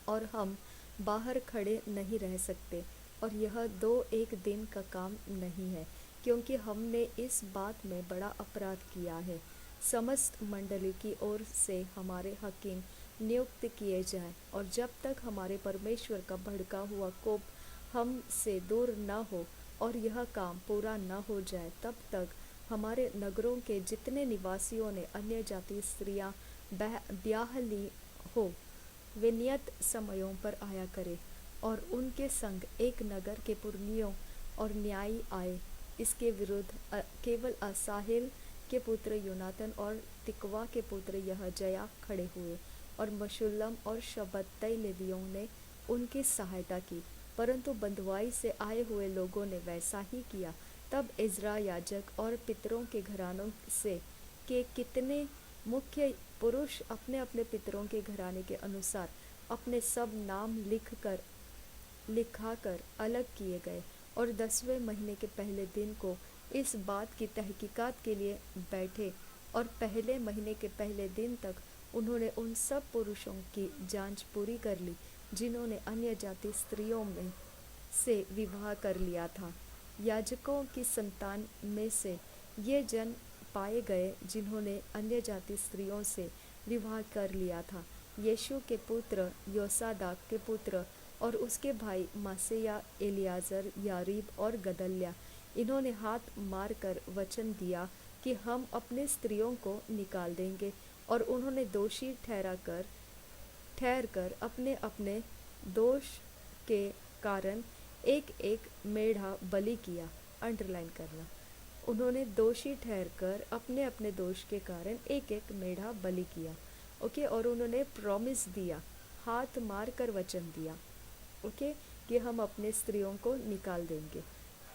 [SPEAKER 1] और हम बाहर खड़े नहीं रह सकते और यह 2-1 दिन का काम नहीं है, क्योंकि हमने इस बात में बड़ा अपराध किया है। समस्त मंडली की ओर से हमारे हकीम नियुक्त किए जाएं और जब तक हमारे परमेश्वर का भड़का हुआ कोप हम से दूर न हो और यह काम पूरा न हो जाए, तब तक हमारे नगरों के जितने निवासियों ने अन्य जाति स्त्रियां ब्याह ली हो, वे नियत समयों पर आया करें और उनके संग एक नगर के पुरनियों और न्यायी आए। इसके विरुद्ध केवल असाहेल के पुत्र योनातन और तिकवा के पुत्र यहजया खड़े हुए और मशुल्लम और शबत्तै लेवियों ने उनकी सहायता की, परंतु बंधुआई से आए हुए लोगों ने वैसा ही किया। तब इज़रा याजक और पितरों के घरानों से के कितने मुख्य पुरुष अपने अपने पितरों के घराने के अनुसार अपने सब नाम लिखाकर अलग किए गए और 10वें महीने के पहले दिन को इस बात की तहकीकात के लिए बैठे और पहले महीने के पहले दिन तक उन्होंने उन सब पुरुषों की जांच पूरी कर ली जिन्होंने अन्य जाति स्त्रियों में से विवाह कर लिया था। याजकों की संतान में से ये जन पाए गए जिन्होंने अन्य जाति स्त्रियों से विवाह कर लिया था। यीशु के पुत्र योसादाक के पुत्र और उसके भाई मासेया, एलियाजर, यारीब और गदल्या, इन्होंने हाथ मारकर वचन दिया कि हम अपने स्त्रियों को निकाल देंगे और उन्होंने दोषी ठहर कर अपने अपने दोष के कारण एक एक मेढ़ा बलि किया। अंडरलाइन करना, उन्होंने दोषी ठहरकर अपने अपने दोष के कारण एक एक मेढ़ा बलि किया। ओके, और उन्होंने प्रॉमिस दिया, हाथ मार कर वचन दिया, ओके, कि हम अपने स्त्रियों को निकाल देंगे।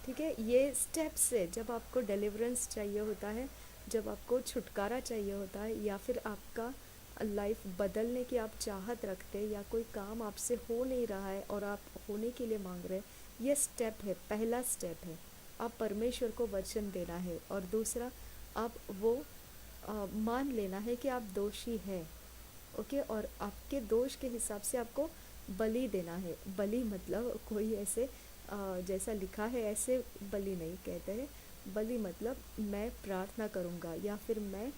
[SPEAKER 1] ठीक है, ये स्टेप्स है जब आपको डिलीवरेंस चाहिए होता है, जब आपको छुटकारा चाहिए होता है, या फिर आपका लाइफ बदलने की आप चाहत रखते हैं, या कोई काम आपसे हो नहीं रहा है और आप होने के लिए मांग रहे हैं। ये स्टेप है, पहला स्टेप है, आप परमेश्वर को वचन देना है। और दूसरा, आप वो मान लेना है कि आप दोषी हैं, ओके, और आपके दोष के हिसाब से आपको बलि देना है। बलि मतलब कोई ऐसे जैसा लिखा है ऐसे बलि नहीं कहते हैं। बलि मतलब मैं प्रार्थना करूँगा, या फिर मैं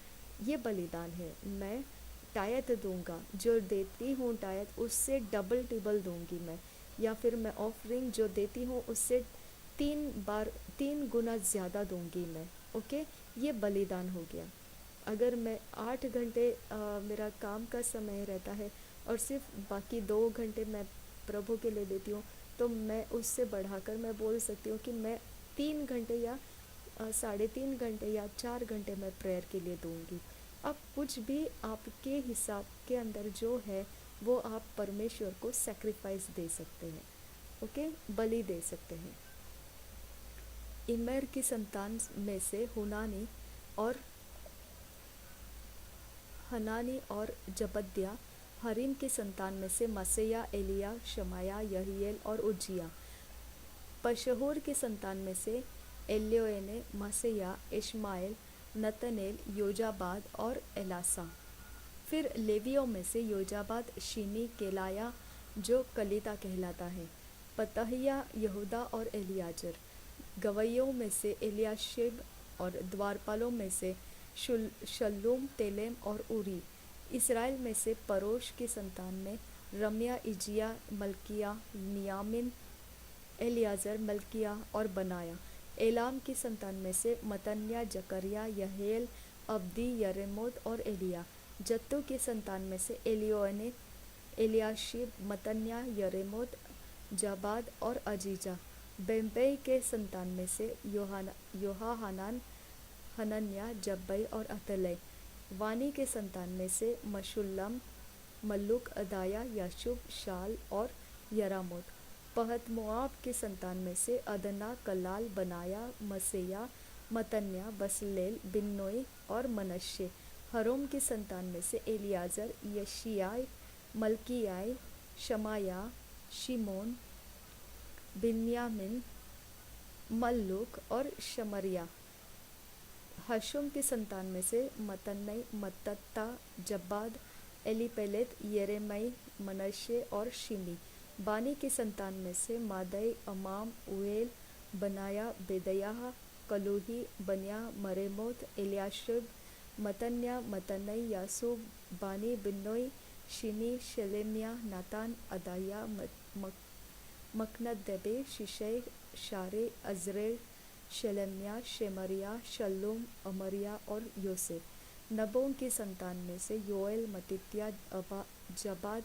[SPEAKER 1] ये बलिदान है, मैं टायत दूंगा, जो देती हूँ टायत उससे डबल टिबल दूंगी मैं, या फिर मैं ऑफरिंग जो देती हूँ उससे 3 गुना ज़्यादा दूंगी मैं। ओके, ये बलिदान हो गया। अगर मैं 8 घंटे मेरा काम का समय रहता है और सिर्फ बाकी 2 घंटे मैं प्रभु के लिए देती हूँ, तो मैं उससे बढ़ाकर मैं बोल सकती हूँ कि मैं 3 घंटे या 3.5 घंटे या 4 घंटे मैं प्रेयर के लिए दूंगी। अब कुछ भी आपके हिसाब के अंदर जो है वो आप परमेश्वर को सैक्रिफाइस दे सकते हैं, ओके, बलि दे सकते हैं। इमेर की संतान में से हनानी और जबद्या। हरीम की संतान में से मसेया, एलिया, शमाया, यहीएल और उज्जिया। पशहूर की संतान में से एल्योएने, मसेया, इश्माएल, नतनेल, योजाबाद और एलासा। फिर लेवियों में से योजाबाद, शिनी, केलाया जो कलीता कहलाता है, पतहिया, यहूदा और एलियाजर। गवैयों में से एलियाशिब और द्वारपालों में से शल्लूम, तेलेम और उरी। इसराइल में से परोश की संतान में रमिया, इजिया, मल्किया, मियामिन, एलियाजर, मल्किया और बनाया। एलाम की संतान में से मतन्या, जकरिया, यहेल, अब्दी, यरेमोत और एलिया। जत्तू की संतान में से एलियोने, एलियाशिब, मतन्या, यरेमोत, जाबाद और अजीजा। बेम्पई के संतान में से योहानान, हनन्याह, जब्बै और अतलै। वानी के संतान में से मशुल्लम, मल्लुक, अदाया, याशुब, शाल और यरामोत। पहत-मोआब की संतान में से अदना, कलाल, बनाया, मसेया, मतन्या, बसलेल, बिन्नोई और मनश्शे। हरोम की संतान में से एलियाजर, यशियाय, मल्कियाय, शमाया, शिमोन, बिन्यामिन, मल्लुक और शमरिया। हशुम की संतान में से मतन्नै, मत्तता, जब्बाद, एलीपेलेत, यरेमै, मनश्शे और शिमी। बानी की संतान में से मादै, अमाम, उएल, बनाया, बेदयाह, कलूही, बन्या, मरेमोत, एलियाशिब, मतन्या, मतनै, यासूब, बानी, बिन्नोई, शिमी, शेलेम्या, नातान, अदाया, मकनदेबे, शिशै, शारे, अजरेल, शेलेम्या, शेमरिया, शल्लूम, अमरिया और योसेफ। नबों की संतान में से योएल, मत्तित्याह, जबाद,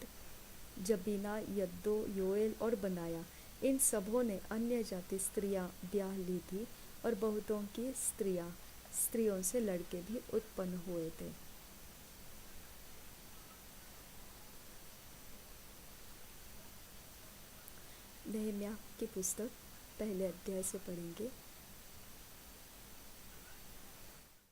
[SPEAKER 1] जबीना, यद्दो, योएल और बनाया। इन सबों ने अन्य जाति स्त्रियां ब्याह ली थी और बहुतों की स्त्रियों से लड़के भी उत्पन्न हुए थे। नहम्याह की पुस्तक पहले अध्याय से पढ़ेंगे।